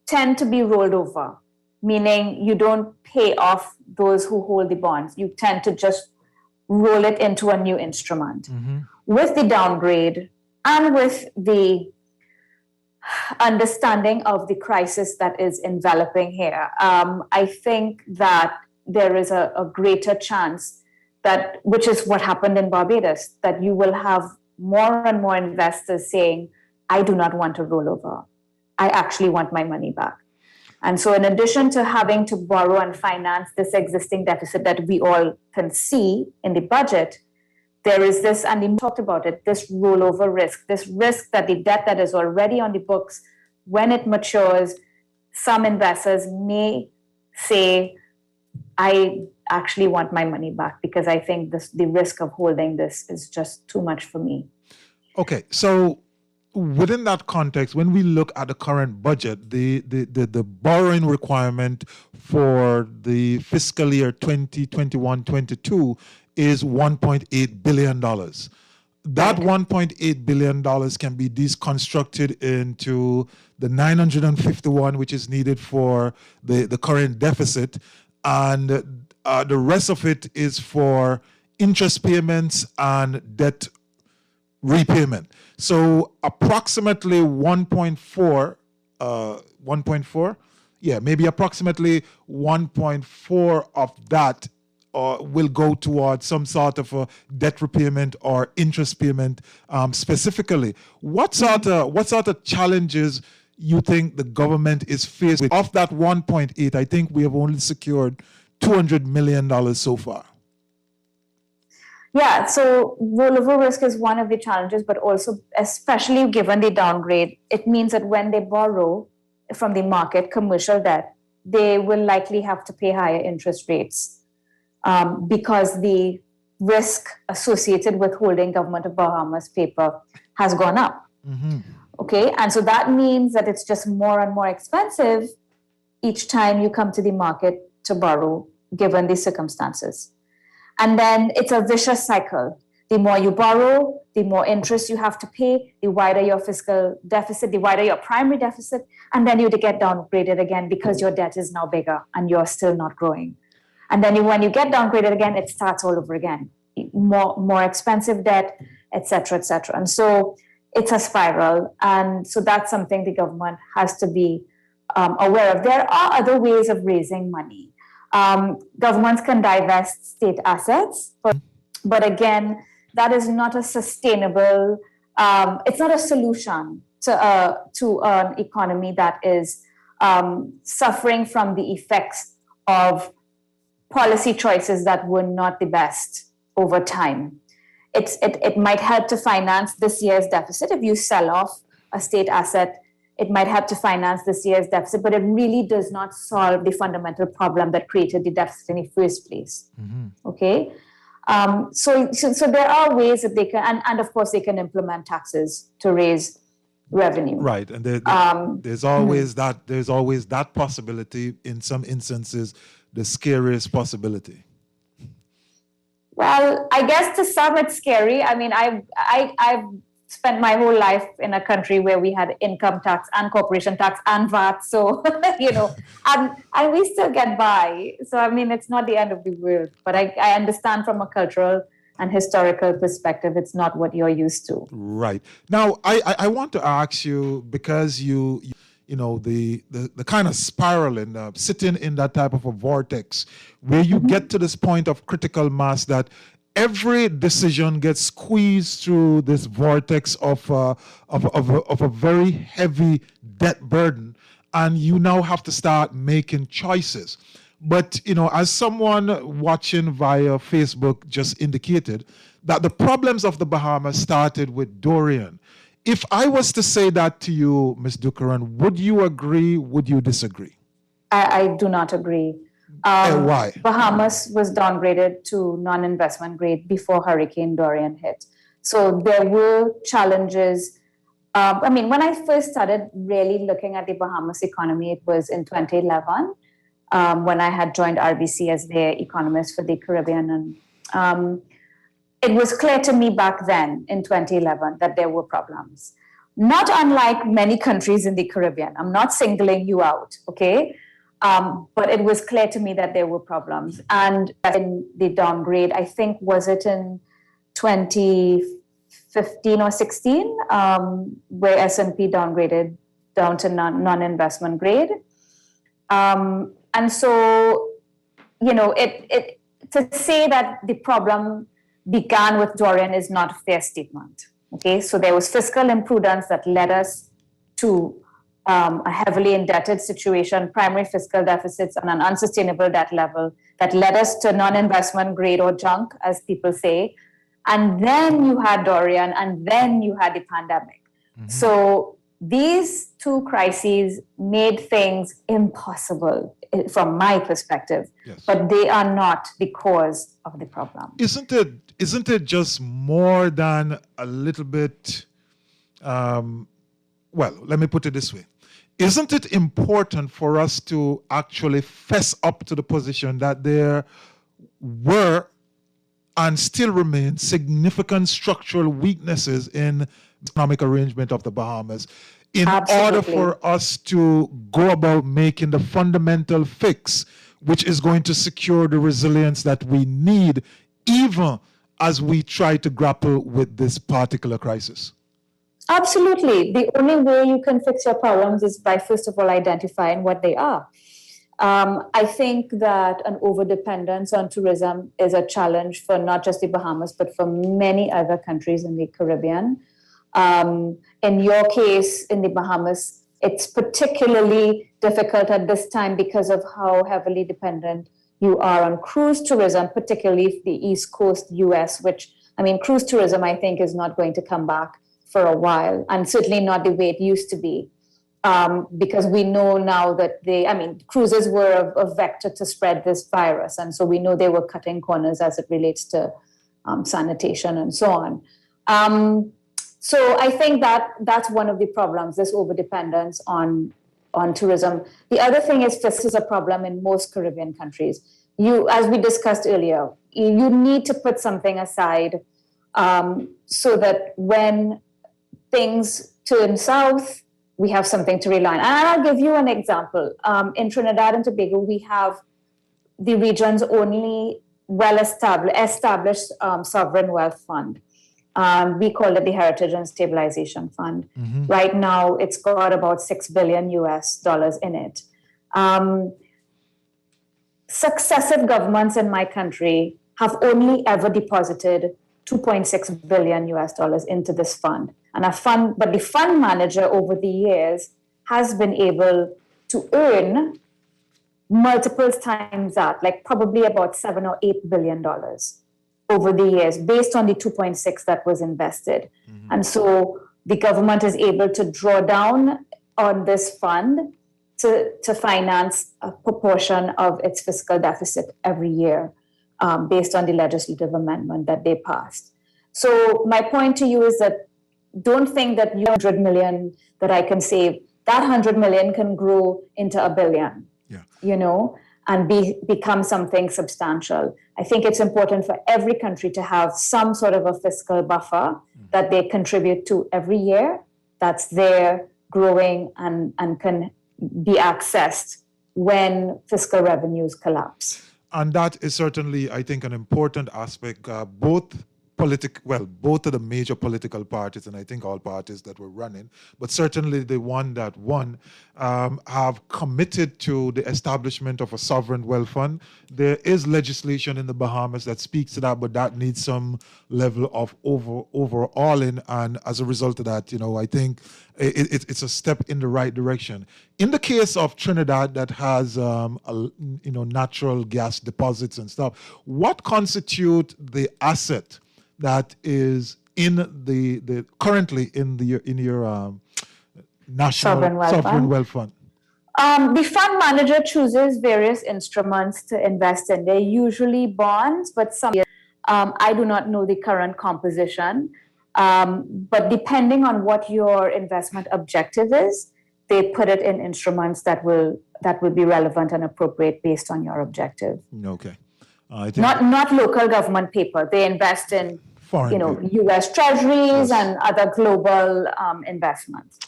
tend to be rolled over, meaning you don't pay off those who hold the bonds. You tend to just roll it into a new instrument. With the downgrade and with the understanding of the crisis that is enveloping here, I think that there is a greater chance that, which is what happened in Barbados, that you will have more and more investors saying, I do not want to roll over. I actually want my money back. And so in addition to having to borrow and finance this existing deficit that we all can see in the budget, there is this, and we talked about it, this rollover risk, this risk that the debt that is already on the books, when it matures, some investors may say, I actually want my money back because I think the risk of holding this is just too much for me. Okay, so within that context, when we look at the current budget, the borrowing requirement for the fiscal year 2021-22 is $1.8 billion. That $1.8 billion can be deconstructed into the 951, which is needed for the current deficit, and the rest of it is for interest payments and debt repayment. So approximately 1.4, maybe approximately 1.4 of that will go towards some sort of a debt repayment or interest payment specifically. What sort of challenges you think the government is faced with? Of that 1.8, I think we have only secured $200 million so far. Yeah, so rollover risk is one of the challenges, but also, especially given the downgrade, it means that when they borrow from the market, commercial debt, they will likely have to pay higher interest rates because the risk associated with holding Government of Bahamas paper has gone up. Okay, and so that means that it's just more and more expensive each time you come to the market to borrow, given the circumstances. And then it's a vicious cycle The more you borrow, the more interest you have to pay, the wider your fiscal deficit, the wider your primary deficit, and then you get downgraded again because your debt is now bigger and you're still not growing. And then when you get downgraded again, it starts all over again. More expensive debt, et cetera, et cetera. And so it's a spiral. And so that's something the government has to be aware of. There are other ways of raising money. Governments can divest state assets, but again, that is not a sustainable, it's not a solution to an economy that is suffering from the effects of policy choices that were not the best over time. It might help to finance this year's deficit. If you sell off a state asset, it might help to finance this year's deficit, but it really does not solve the fundamental problem that created the deficit in the first place. Okay? So there are ways that they can, and of course they can implement taxes to raise revenue. Right, and there's always that possibility. In some instances, the scariest possibility. Well, I guess to some it's scary. I mean, I've spent my whole life in a country where we had income tax and corporation tax and VAT. So, and we still get by. So, I mean, it's not the end of the world. But I understand from a cultural and historical perspective, it's not what you're used to. Right. Now, I want to ask you, because you know, the kind of spiraling, sitting in that type of a vortex where you get to this point of critical mass that every decision gets squeezed through this vortex of a very heavy debt burden, and you now have to start making choices. But, as someone watching via Facebook just indicated, that the problems of the Bahamas started with Dorian. If I was to say that to you, Ms. Dukaran, would you agree? Would you disagree? I do not agree. Why? Bahamas was downgraded to non-investment grade before Hurricane Dorian hit. So there were challenges. When I first started really looking at the Bahamas economy, it was in 2011 when I had joined RBC as their economist for the Caribbean. And it was clear to me back then in 2011 that there were problems. Not unlike many countries in the Caribbean. I'm not singling you out, okay? But it was clear to me that there were problems. And in the downgrade, I think, was it in 2015 or 16, where S&P downgraded down to non-investment grade. And so, to say that the problem began with Dorian is not a fair statement. Okay, so there was fiscal imprudence that led us to a heavily indebted situation, primary fiscal deficits, and an unsustainable debt level that led us to non-investment grade or junk, as people say. And then you had Dorian, and then you had the pandemic. So these two crises made things impossible from my perspective, yes. But they are not the cause of the problem. Isn't it just more than a little bit, well, let me put it this way. Isn't it important for us to actually fess up to the position that there were and still remain significant structural weaknesses in the economic arrangement of the Bahamas in order for us to go about making the fundamental fix, which is going to secure the resilience that we need, even as we try to grapple with this particular crisis? Absolutely. The only way you can fix your problems is by, first of all, identifying what they are. I think that an overdependence on tourism is a challenge for not just the Bahamas, but for many other countries in the Caribbean. In your case, in the Bahamas, it's particularly difficult at this time because of how heavily dependent you are on cruise tourism, particularly the East Coast US, which, cruise tourism, I think, is not going to come back for a while, and certainly not the way it used to be. Because we know now that cruises were a vector to spread this virus. And so we know they were cutting corners as it relates to sanitation and so on. So I think that's one of the problems, this overdependence on tourism. The other thing is this is a problem in most Caribbean countries. As we discussed earlier, you need to put something aside so that when things turn south, we have something to rely on. And I'll give you an example. In Trinidad and Tobago, we have the region's only well-established sovereign wealth fund. We call it the Heritage and Stabilization Fund. Right now, it's got about $6 billion in it. Successive governments in my country have only ever deposited $2.6 billion into this fund. But the fund manager over the years has been able to earn multiple times that, like probably about $7 or $8 billion over the years, based on the 2.6 that was invested. And so the government is able to draw down on this fund to finance a proportion of its fiscal deficit every year, based on the legislative amendment that they passed. So my point to you is that don't think that you 100 million that I can save, that 100 million can grow into $1 billion, and become something substantial. I think it's important for every country to have some sort of a fiscal buffer that they contribute to every year, that's there, growing, and can be accessed when fiscal revenues collapse. And that is certainly, I think, an important aspect. Both of the major political parties, and I think all parties that were running, but certainly the one that won, have committed to the establishment of a sovereign wealth fund. There is legislation in the Bahamas that speaks to that, but that needs some level of overhauling. And as a result of that, I think it's a step in the right direction. In the case of Trinidad, that has natural gas deposits and stuff, what constitute the asset that is in the currently in your national sovereign wealth fund? The fund manager chooses various instruments to invest in. They're usually bonds, but I do not know the current composition. But depending on what your investment objective is, they put it in instruments that will be relevant and appropriate based on your objective. Okay. Not local government paper. They invest in U.S. treasuries and other global investments.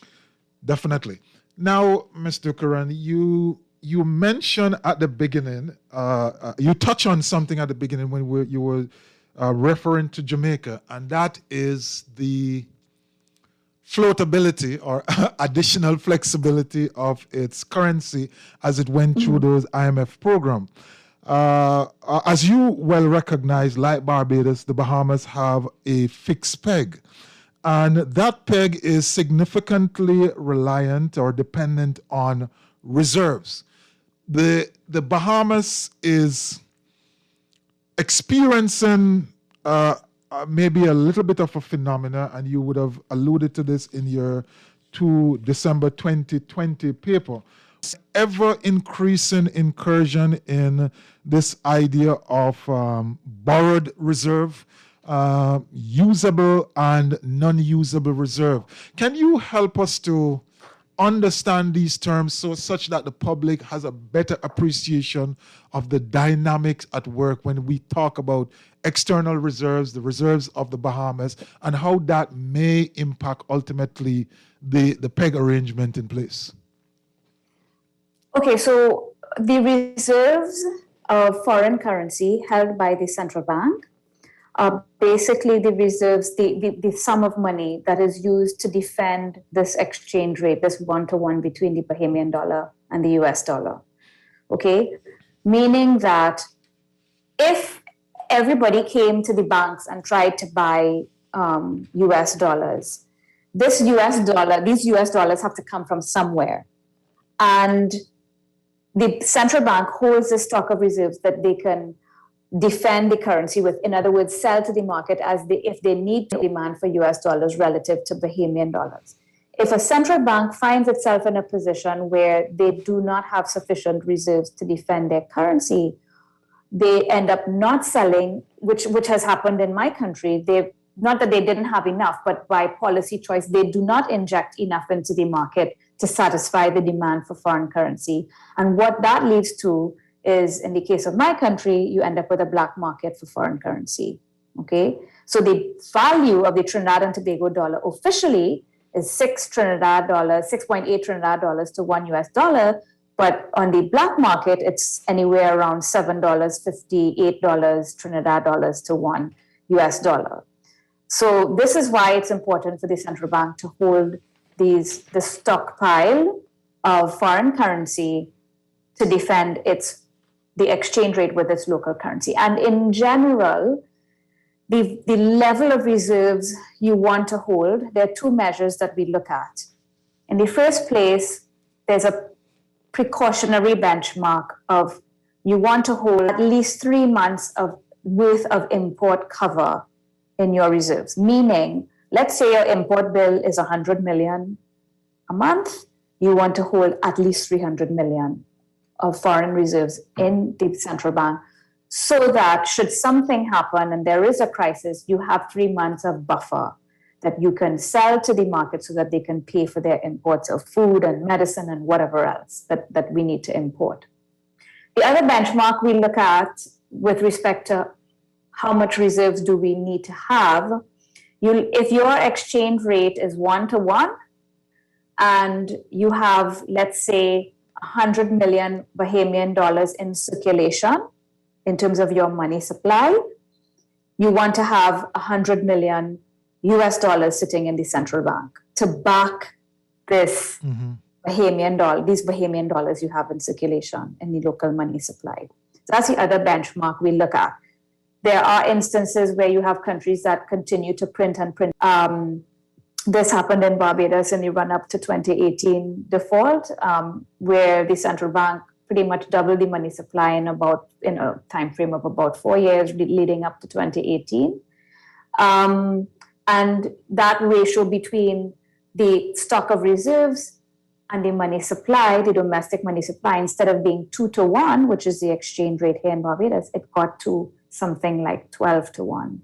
Definitely. Now, Mr. Karan, you mentioned at the beginning, you touched on something at the beginning when you were referring to Jamaica, and that is the floatability or additional flexibility of its currency as it went through those IMF programs. As you well recognize, like Barbados, the Bahamas have a fixed peg. And that peg is significantly reliant or dependent on reserves. The Bahamas is experiencing maybe a little bit of a phenomena, and you would have alluded to this in your December 2020 paper. Ever increasing incursion in this idea of borrowed reserve, usable and non-usable reserve. Can you help us to understand these terms such that the public has a better appreciation of the dynamics at work when we talk about external reserves, the reserves of the Bahamas, and how that may impact ultimately the peg arrangement in place? Okay, so the reserves of foreign currency held by the central bank are basically the reserves, the sum of money that is used to defend this exchange rate, this one-to-one between the Bahamian dollar and the US dollar. Okay, meaning that if everybody came to the banks and tried to buy US dollars, these US dollars have to come from somewhere. And the central bank holds a stock of reserves that they can defend the currency with. In other words, sell to the market if they need demand for US dollars relative to Bahamian dollars. If a central bank finds itself in a position where they do not have sufficient reserves to defend their currency, they end up not selling, which has happened in my country. Not that they didn't have enough, but by policy choice, they do not inject enough into the market to satisfy the demand for foreign currency. And what that leads to is, in the case of my country, you end up with a black market for foreign currency. Okay, so the value of the Trinidad and Tobago dollar officially is $6.8 Trinidad to $1, but on the black market, it's anywhere around $7.50, $8 Trinidad dollars to $1. So this is why it's important for the central bank to hold the stockpile of foreign currency to defend the exchange rate with its local currency. And in general, the level of reserves you want to hold, there are two measures that we look at. In the first place, there's a precautionary benchmark of you want to hold at least 3 months worth of import cover in your reserves. Meaning, let's say your import bill is 100 million a month, you want to hold at least 300 million of foreign reserves in the central bank, so that should something happen and there is a crisis, you have 3 months of buffer that you can sell to the market so that they can pay for their imports of food and medicine and whatever else that we need to import. The other benchmark we look at with respect to how much reserves do we need to have, if your exchange rate is 1 to 1 and you have, let's say, 100 million Bahamian dollars in circulation in terms of your money supply, you want to have 100 million US dollars sitting in the central bank to back this Bahamian dollar, these Bahamian dollars you have in circulation in the local money supply. So that's the other benchmark we look at. There are instances where you have countries that continue to print and print. This happened in Barbados in the run-up to 2018 default, where the central bank pretty much doubled the money supply in a time frame of about 4 years leading up to 2018. And that ratio between the stock of reserves and the money supply, the domestic money supply, instead of being 2 to 1, which is the exchange rate here in Barbados, it got to something like 12 to 1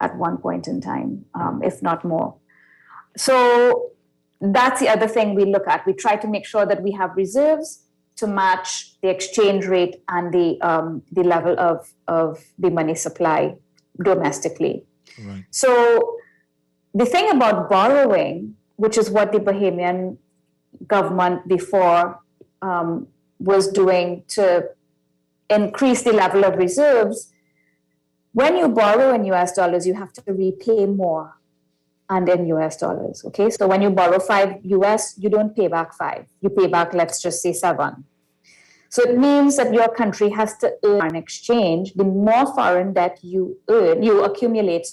at one point in time, if not more. So that's the other thing we look at. We try to make sure that we have reserves to match the exchange rate and the level of the money supply domestically. Right. So the thing about borrowing, which is what the Bahamian government before was doing to increase the level of reserves, when you borrow in US dollars, you have to repay more and in US dollars, okay? So when you borrow 5 US, you don't pay back 5. You pay back, let's just say 7. So it means that your country has to earn an exchange. The more foreign debt you accumulate,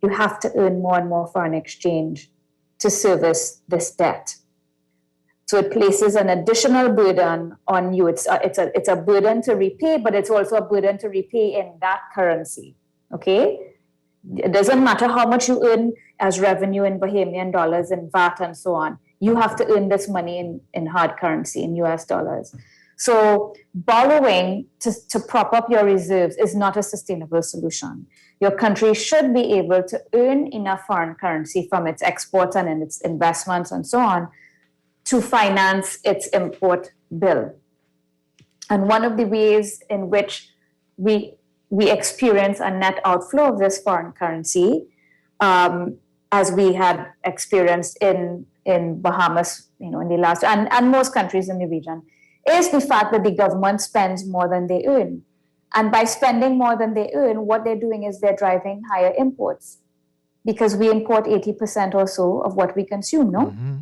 you have to earn more and more foreign exchange to service this debt. So it places an additional burden on you. It's a burden to repay, but it's also a burden to repay in that currency, okay? It doesn't matter how much you earn as revenue in Bahamian dollars and VAT and so on. You have to earn this money in hard currency, in US dollars. So borrowing to prop up your reserves is not a sustainable solution. Your country should be able to earn enough foreign currency from its exports and in its investments and so on to finance its import bill. And one of the ways in which we experience a net outflow of this foreign currency, as we had experienced in Bahamas, in the last, and most countries in the region, is the fact that the government spends more than they earn. And by spending more than they earn, what they're doing is they're driving higher imports, because we import 80% or so of what we consume, no? Mm-hmm.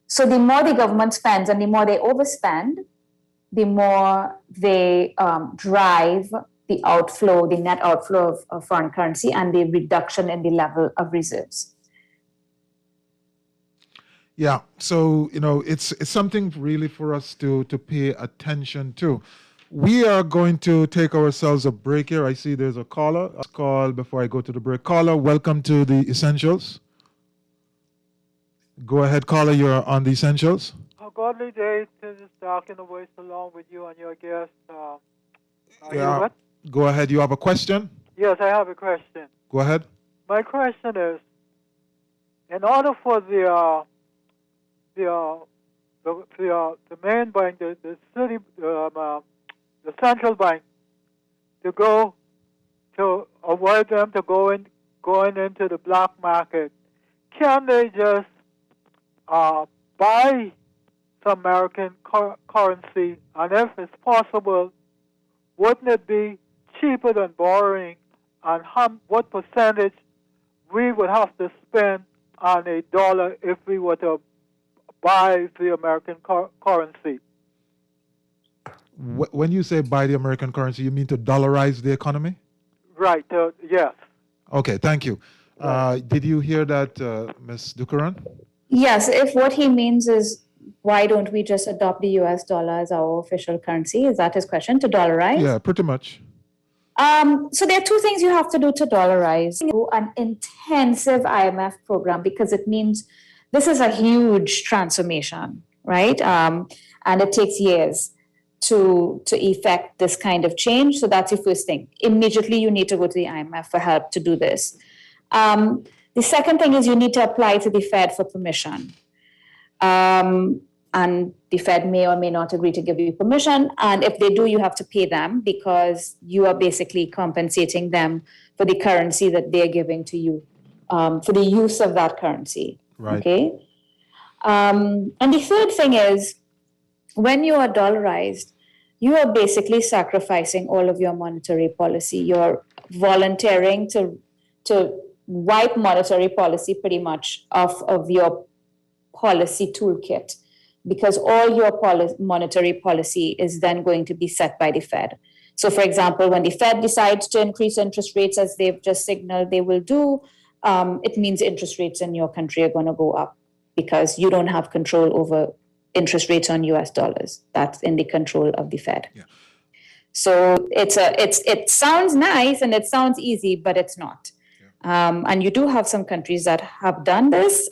So the more the government spends and the more they overspend, the more they drive the outflow, the net outflow of foreign currency and the reduction in the level of reserves. Yeah, so it's something really for us to pay attention to. We are going to take ourselves a break here. I see there's a caller. I'll call before I go to the break. Caller, welcome to the Essentials. Go ahead, caller. You're on the Essentials. Godly day to just darken the voice along with you and your guest. Yeah. Go ahead. You have a question? Yes, I have a question. Go ahead. My question is, in order for the main bank, the central bank, to go to avoid them to going into the black market, can they just buy some American currency? And if it's possible, wouldn't it be cheaper than borrowing? And what percentage we would have to spend on a dollar if we were to buy the American currency? When you say buy the American currency, you mean to dollarize the economy? Right, yes. Okay, thank you. Did you hear that, Ms. Dukaran? Yes, if what he means is why don't we just adopt the US dollar as our official currency? Is that his question, to dollarize? Yeah, pretty much. So there are two things you have to do to dollarize. An intensive IMF program, because it means this is a huge transformation, right? And it takes years to effect this kind of change. So that's your first thing. Immediately, you need to go to the IMF for help to do this. The second thing is you need to apply to the Fed for permission. And the Fed may or may not agree to give you permission. And if they do, you have to pay them because you are basically compensating them for the currency that they're giving to you, for the use of that currency. Right. Okay. And the third thing is when you are dollarized, you are basically sacrificing all of your monetary policy. You're volunteering to wipe monetary policy pretty much off of your policy toolkit, because all your monetary policy is then going to be set by the Fed. So, for example, when the Fed decides to increase interest rates, as they've just signaled they will do, it means interest rates in your country are going to go up because you don't have control over interest rates on US dollars. That's in the control of the Fed. Yeah. So it sounds nice and it sounds easy, but it's not. Yeah. And you do have some countries that have done this.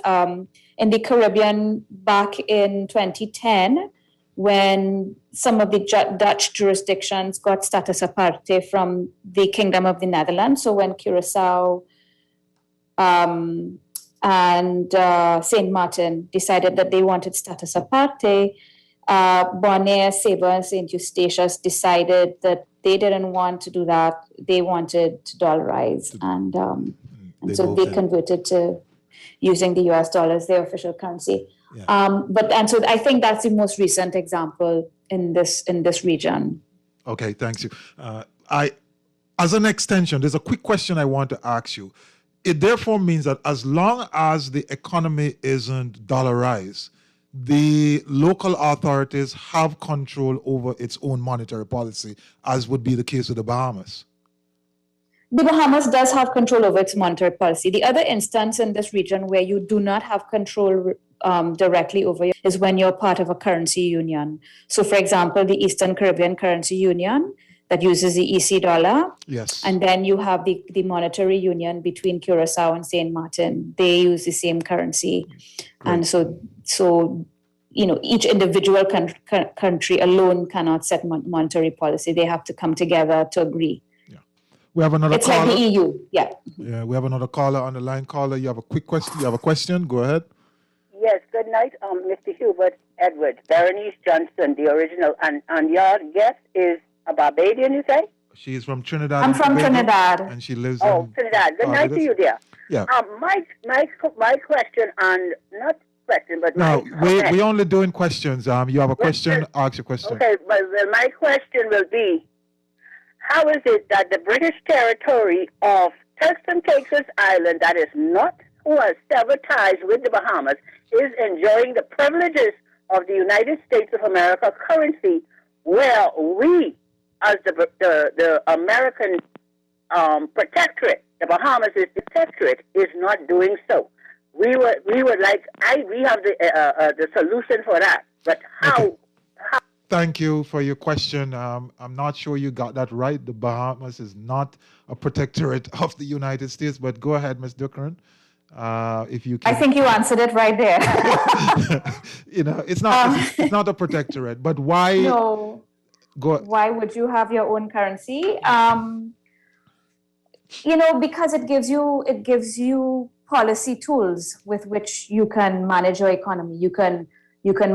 In the Caribbean, back in 2010, when some of the Dutch jurisdictions got status aparte from the Kingdom of the Netherlands, so when Curaçao and Saint Martin decided that they wanted status aparte, Bonaire, Saba, and Saint Eustatius decided that they didn't want to do that. They wanted to dollarize, and so they converted to using the US dollar as their official currency. Yeah. So I think that's the most recent example in this region. Okay, thanks you. As an extension, there's a quick question I want to ask you. It therefore means that as long as the economy isn't dollarized, the local authorities have control over its own monetary policy, as would be the case with the Bahamas. The Bahamas does have control over its monetary policy. The other instance in this region where you do not have control directly over is when you're part of a currency union. So, for example, the Eastern Caribbean Currency Union that uses the EC dollar. Yes. And then you have the monetary union between Curaçao and Saint Martin. They use the same currency. Great. And so each individual country alone cannot set monetary policy. They have to come together to agree. We have another caller. It's like the EU, yeah. Yeah, we have another caller on the line. Caller, you have a quick question? You have a question? Go ahead. Yes, good night, Mr. Hubert Edwards, Berenice Johnson, the original. And your guest is a Barbadian, you say? She is from Trinidad. I'm from Trinidad. And she lives in Trinidad. Good night to you, dear. Yeah. My question, and not question, but no, we're only doing questions. You have a question, ask your question. Okay, well, my question will be, how is it that the British territory of Turks and Caicos Island, that is not who has severed ties with the Bahamas, is enjoying the privileges of the United States of America currency, where we, as the American protectorate, the Bahamas is the protectorate, is not doing so? We would like, we have the solution for that, but how? Okay. Thank you for your question. I'm not sure you got that right. The Bahamas is not a protectorate of the United States, but go ahead, Ms. Dukaran. If you can. I think you answered it right there. It's not a protectorate, but why? No. Why would you have your own currency? Because it gives you policy tools with which you can manage your economy. You can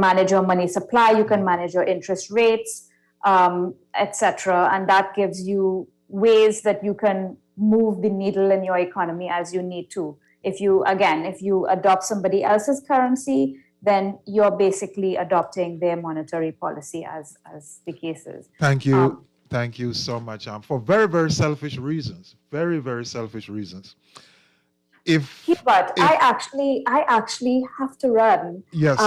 manage your money supply, you can manage your interest rates, etc. And that gives you ways that you can move the needle in your economy as you need to. If you adopt somebody else's currency, then you're basically adopting their monetary policy as the case is. Thank you. Thank you so much. For very, very selfish reasons. Very, very selfish reasons. Hubert, I actually have to run. Yes.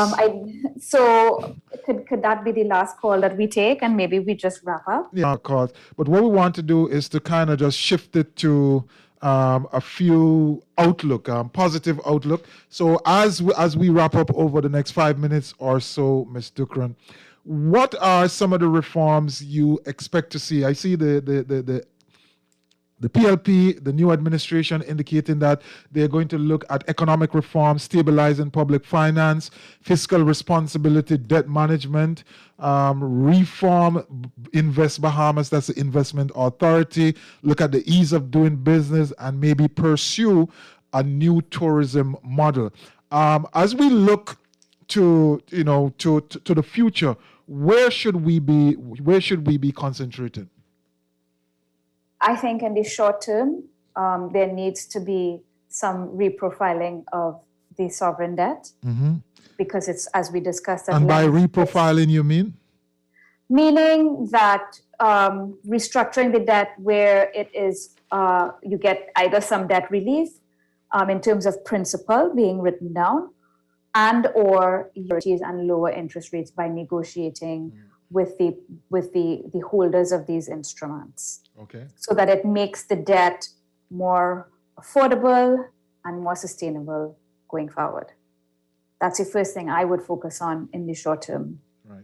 So could that be the last call that we take, and maybe we just wrap up? Yeah, of course. But what we want to do is to kind of just shift it to a few positive outlook. So as we wrap up over the next 5 minutes or so, Ms. Dukran, what are some of the reforms you expect to see? I see the PLP, the new administration, indicating that they're going to look at economic reform, stabilizing public finance, fiscal responsibility, debt management, reform Invest Bahamas, that's the investment authority, look at the ease of doing business, and maybe pursue a new tourism model. As we look to the future, where should we be concentrating? I think in the short term, there needs to be some reprofiling of the sovereign debt, because it's, as we discussed. And by reprofiling, you mean? Meaning that restructuring the debt where it is, you get either some debt relief in terms of principal being written down, and or securities and lower interest rates by negotiating with the holders of these instruments. Okay. So that it makes the debt more affordable and more sustainable going forward. That's the first thing I would focus on in the short term. Right.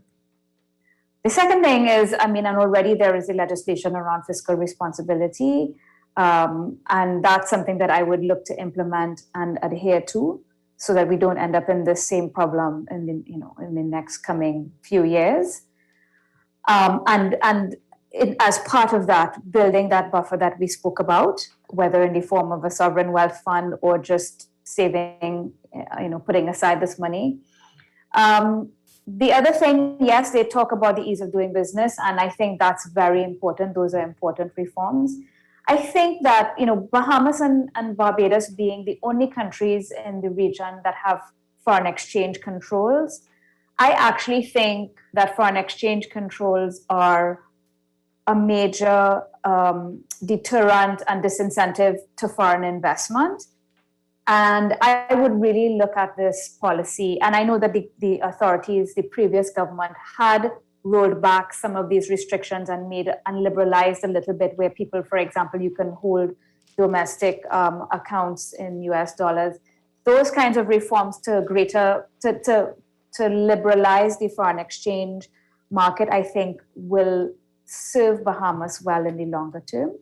The second thing is, and already there is a legislation around fiscal responsibility, and that's something that I would look to implement and adhere to, so that we don't end up in the same problem in the next coming few years. As part of that, building that buffer that we spoke about, whether in the form of a sovereign wealth fund or just saving, putting aside this money. The other thing, yes, they talk about the ease of doing business, and I think that's very important. Those are important reforms. I think that, Bahamas and Barbados being the only countries in the region that have foreign exchange controls, I actually think that foreign exchange controls are a major deterrent and disincentive to foreign investment. And I would really look at this policy. And I know that the authorities, the previous government, had rolled back some of these restrictions and liberalized a little bit, where people, for example, you can hold domestic accounts in US dollars. Those kinds of reforms to liberalize the foreign exchange market, I think, will serve Bahamas well in the longer term,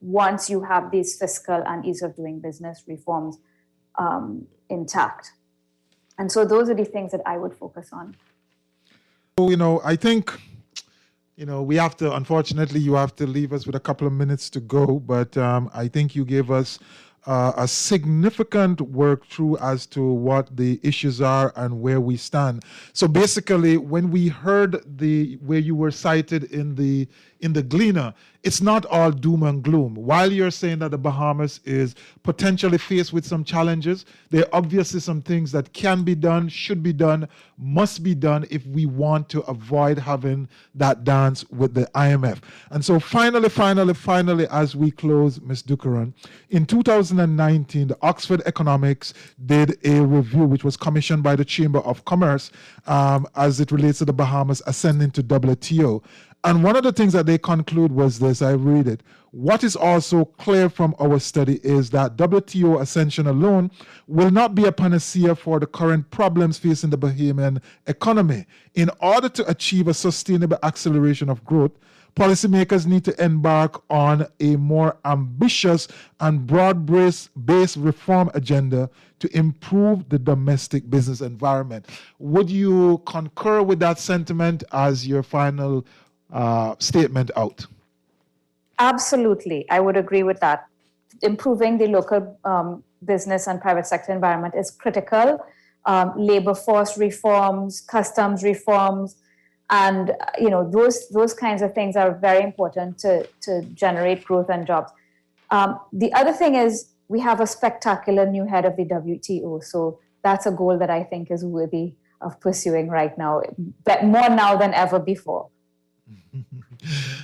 once you have these fiscal and ease of doing business reforms intact. And so those are the things that I would focus on. So, I think, we have to, unfortunately, you have to leave us with a couple of minutes to go, but I think you gave us a significant work through as to what the issues are and where we stand. So basically, when we heard where you were cited in the Gleaner, it's not all doom and gloom. While you're saying that the Bahamas is potentially faced with some challenges, there are obviously some things that can be done, should be done, must be done if we want to avoid having that dance with the IMF. And so finally, as we close, Ms. Dukran, in 2019, the Oxford Economics did a review which was commissioned by the Chamber of Commerce as it relates to the Bahamas ascending to WTO. And one of the things that they conclude was this, I read it. What is also clear from our study is that WTO ascension alone will not be a panacea for the current problems facing the Bahamian economy. In order to achieve a sustainable acceleration of growth, policymakers need to embark on a more ambitious and broad-based reform agenda to improve the domestic business environment. Would you concur with that sentiment as your final statement out? Absolutely. I would agree with that. Improving the local business and private sector environment is critical. Labor force reforms, customs reforms, and those kinds of things are very important to generate growth and jobs. The other thing is we have a spectacular new head of the WTO. So that's a goal that I think is worthy of pursuing right now, but more now than ever before.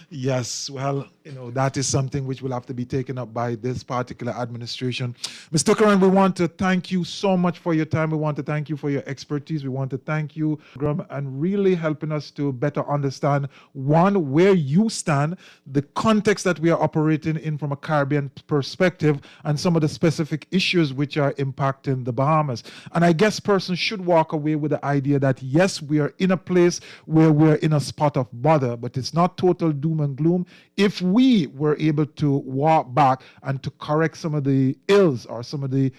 Yes, well, that is something which will have to be taken up by this particular administration. Mr. Curran, we want to thank you so much for your time. We want to thank you for your expertise. We want to thank you, Graham, and really helping us to better understand, one, where you stand, the context that we are operating in from a Caribbean perspective, and some of the specific issues which are impacting the Bahamas. And I guess persons should walk away with the idea that, yes, we are in a place where we're in a spot of bother, but it's not total doom and gloom. If we were able to walk back and to correct some of the ills or some of the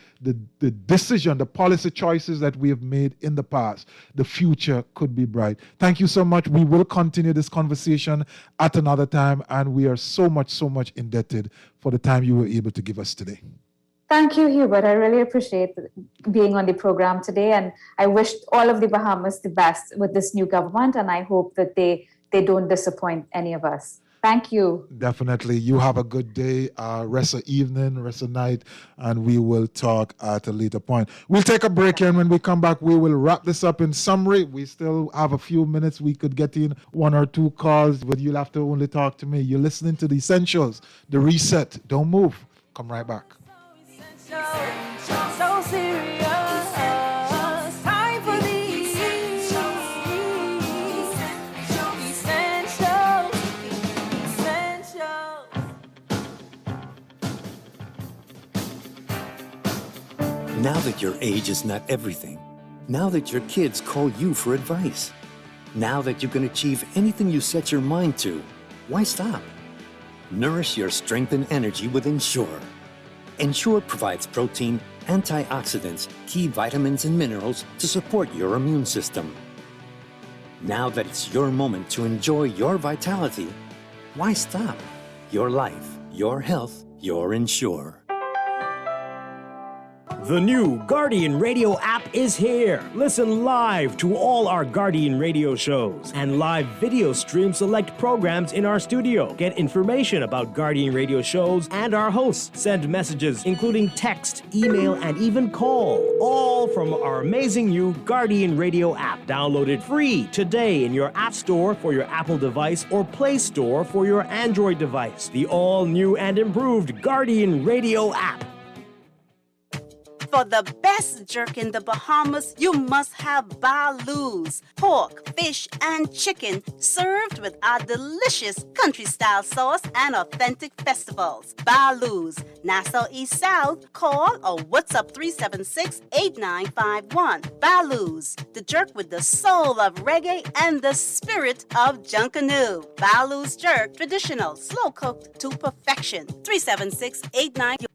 decision, the policy choices that we have made in the past, the future could be bright. Thank you so much. We will continue this conversation at another time, and we are so much indebted for the time you were able to give us today. Thank you, Hubert. I really appreciate being on the program today, and I wish all of the Bahamas the best with this new government, and I hope that they don't disappoint any of us. Thank you. Definitely. You have a good day, rest of evening, rest of night, and we will talk at a later point. We'll take a break here, and when we come back, we will wrap this up in summary. We still have a few minutes. We could get in one or two calls, but you'll have to only talk to me. You're listening to The Essentials, The Reset. Don't move. Come right back. So serious. Time for the essentials. Now that your age is not everything, now that your kids call you for advice, now that you can achieve anything you set your mind to, why stop? Nourish your strength and energy with Ensure. Ensure provides protein, antioxidants, key vitamins, and minerals to support your immune system. Now that it's your moment to enjoy your vitality, why stop? Your life, your health, your Ensure. The new Guardian Radio app is here. Listen live to all our Guardian Radio shows and live video stream select programs in our studio. Get information about Guardian Radio shows and our hosts. Send messages including text, email, and even call. All from our amazing new Guardian Radio app. Download it free today in your App Store for your Apple device or Play Store for your Android device. The all-new and improved Guardian Radio app. For the best jerk in the Bahamas, you must have balus, pork, fish, and chicken served with our delicious country-style sauce and authentic festivals. Balus, Nassau East South, call or WhatsApp 376-8951. Balus, the jerk with the soul of reggae and the spirit of Junkanoo. Balus jerk, traditional, slow-cooked to perfection. 376-8951.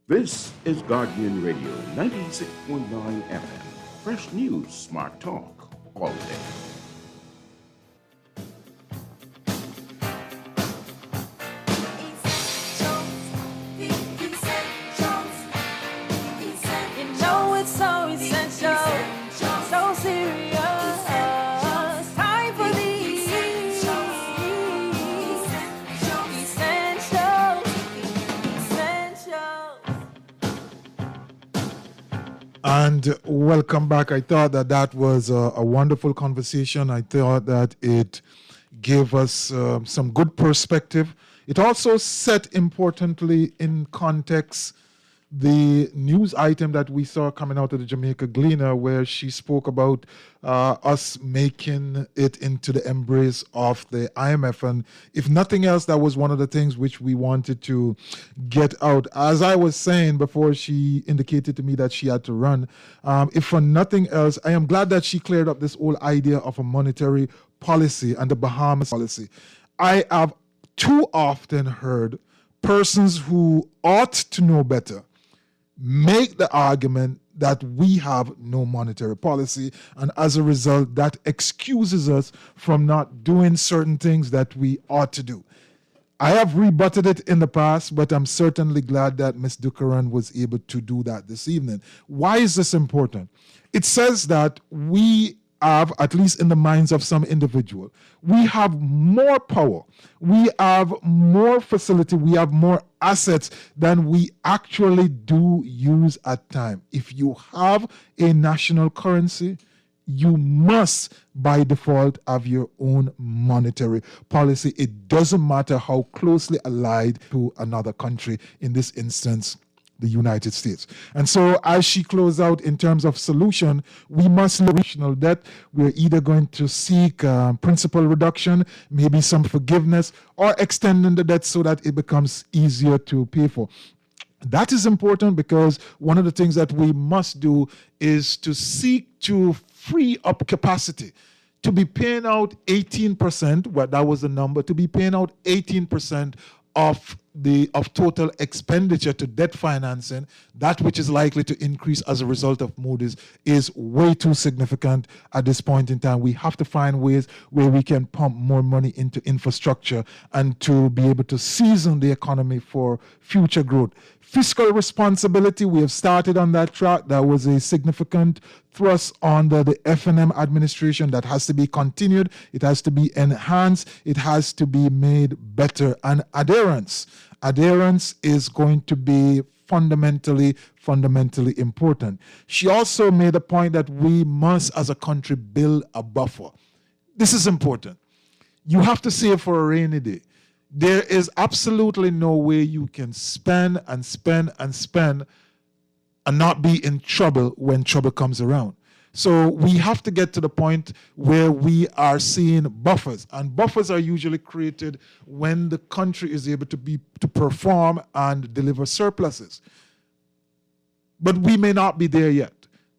This is Guardian Radio 96.9 FM. Fresh news, smart talk, all day. You know it's so essential, so serious. Time for the essentials. And welcome back. I thought that was a wonderful conversation. I thought that it gave us some good perspective. It also set, importantly, in context the news item that we saw coming out of the Jamaica Gleaner, where she spoke about us making it into the embrace of the IMF. And if nothing else, that was one of the things which we wanted to get out. As I was saying before she indicated to me that she had to run, if for nothing else, I am glad that she cleared up this whole idea of a monetary policy and the Bahamas policy. I have too often heard persons who ought to know better make the argument that we have no monetary policy, and as a result, that excuses us from not doing certain things that we ought to do. I have rebutted it in the past, but I'm certainly glad that Ms. Dukaran was able to do that this evening. Why is this important? It says that we have, at least in the minds of some individual, we have more power, we have more facility, we have more assets than we actually do use at time. If you have a national currency, you must by default have your own monetary policy. It doesn't matter how closely allied to another country, in this instance, the United States. And so as she closed out in terms of solution, we must look at national debt. We're either going to seek principal reduction, maybe some forgiveness, or extending the debt so that it becomes easier to pay for. That is important because one of the things that we must do is to seek to free up capacity. To be paying out 18%, well, that was the number, to be paying out 18% of total expenditure to debt financing, that which is likely to increase as a result of Moody's, is way too significant at this point in time. We have to find ways where we can pump more money into infrastructure and to be able to season the economy for future growth. Fiscal responsibility, we have started on that track. That was a significant thrust under the F&M administration that has to be continued. It has to be enhanced. It has to be made better. And adherence is going to be fundamentally important. She also made a point that we must, as a country, build a buffer. This is important. You have to save for a rainy day. There is absolutely no way you can spend and not be in trouble when trouble comes around. So we have to get to the point where we are seeing buffers, and buffers are usually created when the country is able to perform and deliver surpluses. But we may not be there yet.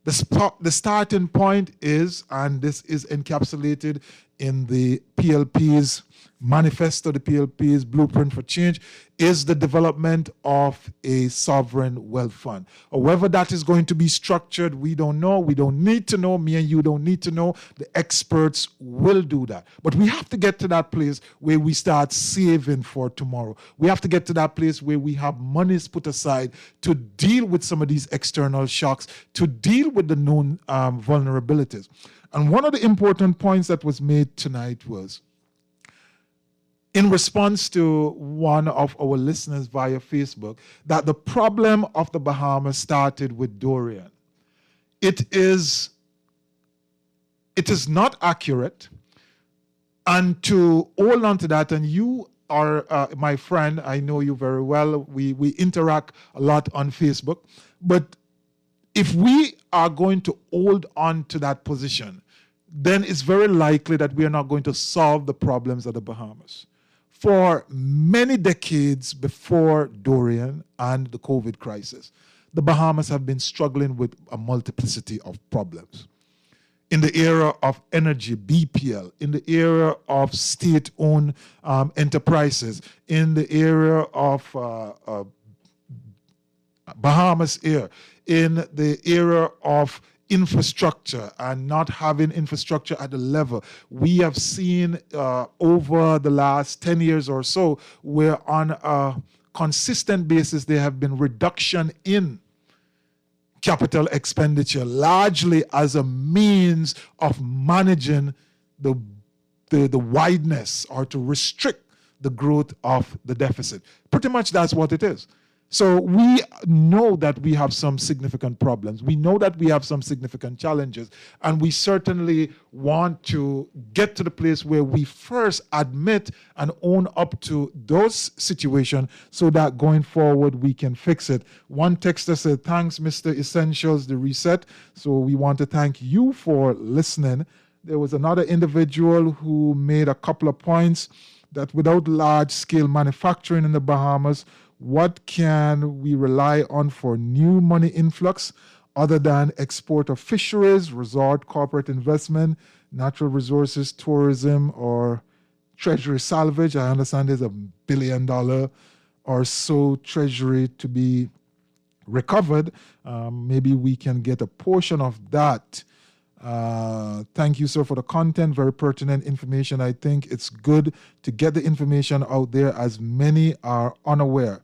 The starting point is, and this is encapsulated in the PLP's manifesto, the PLP's blueprint for change, is the development of a sovereign wealth fund. However that is going to be structured, we don't know. We don't need to know. Me and you don't need to know. The experts will do that. But we have to get to that place where we start saving for tomorrow. We have to get to that place where we have monies put aside to deal with some of these external shocks, to deal with the known vulnerabilities. And one of the important points that was made tonight was, in response to one of our listeners via Facebook, that the problem of the Bahamas started with Dorian. It is not accurate, and to hold on to that, and you are my friend, I know you very well, we interact a lot on Facebook, but if we are going to hold on to that position, then it's very likely that we are not going to solve the problems of the Bahamas. For many decades before Dorian and the COVID crisis, the Bahamas have been struggling with a multiplicity of problems. In the era of energy, BPL, in the era of state-owned enterprises, in the era of Bahamas Air, in the era of infrastructure and not having infrastructure at the level. We have seen over the last 10 years or so, where on a consistent basis there have been reduction in capital expenditure, largely as a means of managing the wideness, or to restrict the growth of the deficit. Pretty much that's what it is. So we know that we have some significant problems. We know that we have some significant challenges. And we certainly want to get to the place where we first admit and own up to those situations so that going forward we can fix it. One texter said, thanks, Mr. Essentials, the reset. So we want to thank you for listening. There was another individual who made a couple of points that without large-scale manufacturing in the Bahamas, what can we rely on for new money influx other than export of fisheries, resort, corporate investment, natural resources, tourism, or treasury salvage? I understand there's $1 billion or so treasury to be recovered. Maybe we can get a portion of that. Thank you, sir, for the content. Very pertinent information. I think it's good to get the information out there as many are unaware.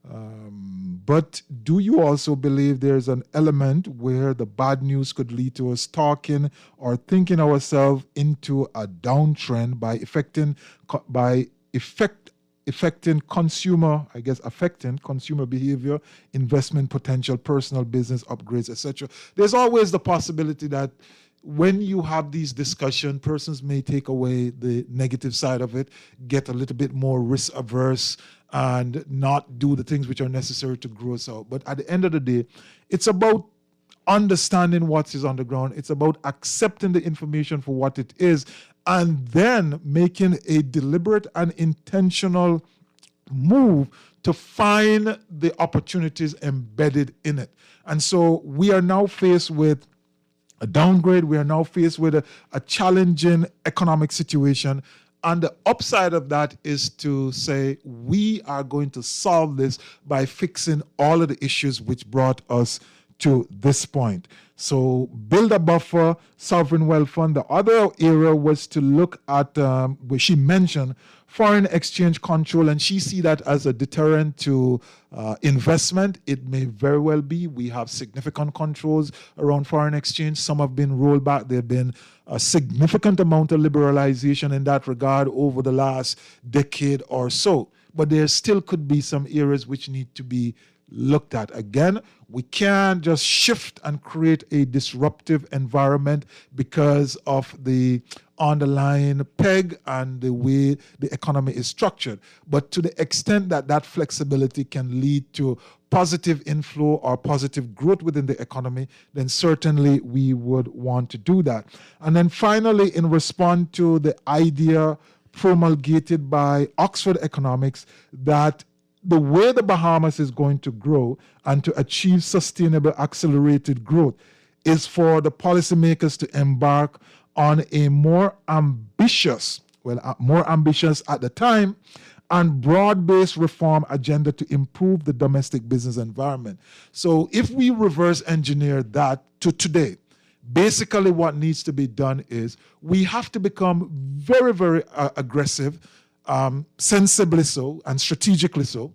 But do you also believe there's an element where the bad news could lead to us talking or thinking ourselves into a downtrend by affecting consumer behavior, investment potential, personal business upgrades, etc. There's always the possibility that when you have these discussions, persons may take away the negative side of it, get a little bit more risk averse, and not do the things which are necessary to grow us out. But at the end of the day, it's about understanding what is on the ground. It's about accepting the information for what it is, and then making a deliberate and intentional move to find the opportunities embedded in it. And so we are now faced with a downgrade. We are now faced with a challenging economic situation. And the upside of that is to say we are going to solve this by fixing all of the issues which brought us to this point. So build a buffer, sovereign wealth fund. The other area was to look at, where she mentioned foreign exchange control, and she see that as a deterrent to investment. It may very well be. We have significant controls around foreign exchange. Some have been rolled back. There have been a significant amount of liberalization in that regard over the last decade or so. But there still could be some areas which need to be looked at. Again, we can't just shift and create a disruptive environment because of the underlying peg and the way the economy is structured. But to the extent that that flexibility can lead to positive inflow or positive growth within the economy, then certainly we would want to do that. And then finally, in response to the idea promulgated by Oxford Economics that the way the Bahamas is going to grow and to achieve sustainable accelerated growth is for the policymakers to embark on a more ambitious at the time, and broad-based reform agenda to improve the domestic business environment. So if we reverse engineer that to today, basically what needs to be done is we have to become very, very aggressive, sensibly so and strategically so,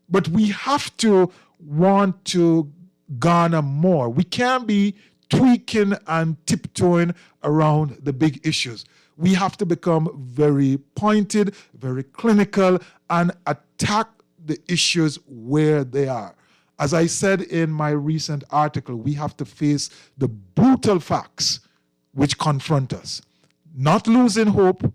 but we have to want to garner more. We can't be tweaking and tiptoeing around the big issues. We have to become very pointed, very clinical, and attack the issues where they are. As I said in my recent article, we have to face the brutal facts which confront us. Not losing hope,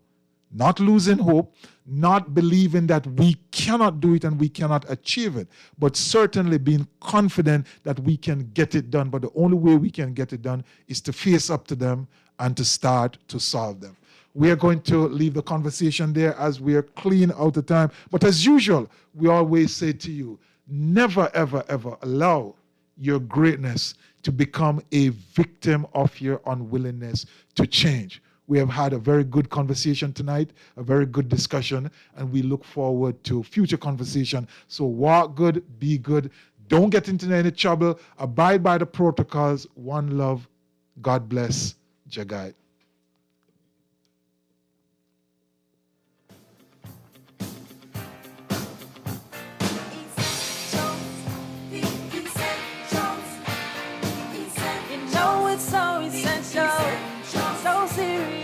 not believing that we cannot do it and we cannot achieve it, but certainly being confident that we can get it done. But the only way we can get it done is to face up to them and to start to solve them. We are going to leave the conversation there as we are clean out of time. But as usual, we always say to you, never, ever, ever allow your greatness to become a victim of your unwillingness to change. We have had a very good conversation tonight, a very good discussion, and we look forward to future conversation. So walk good, be good, don't get into any trouble, abide by the protocols, one love, God bless, Jagai. So essential, so serious.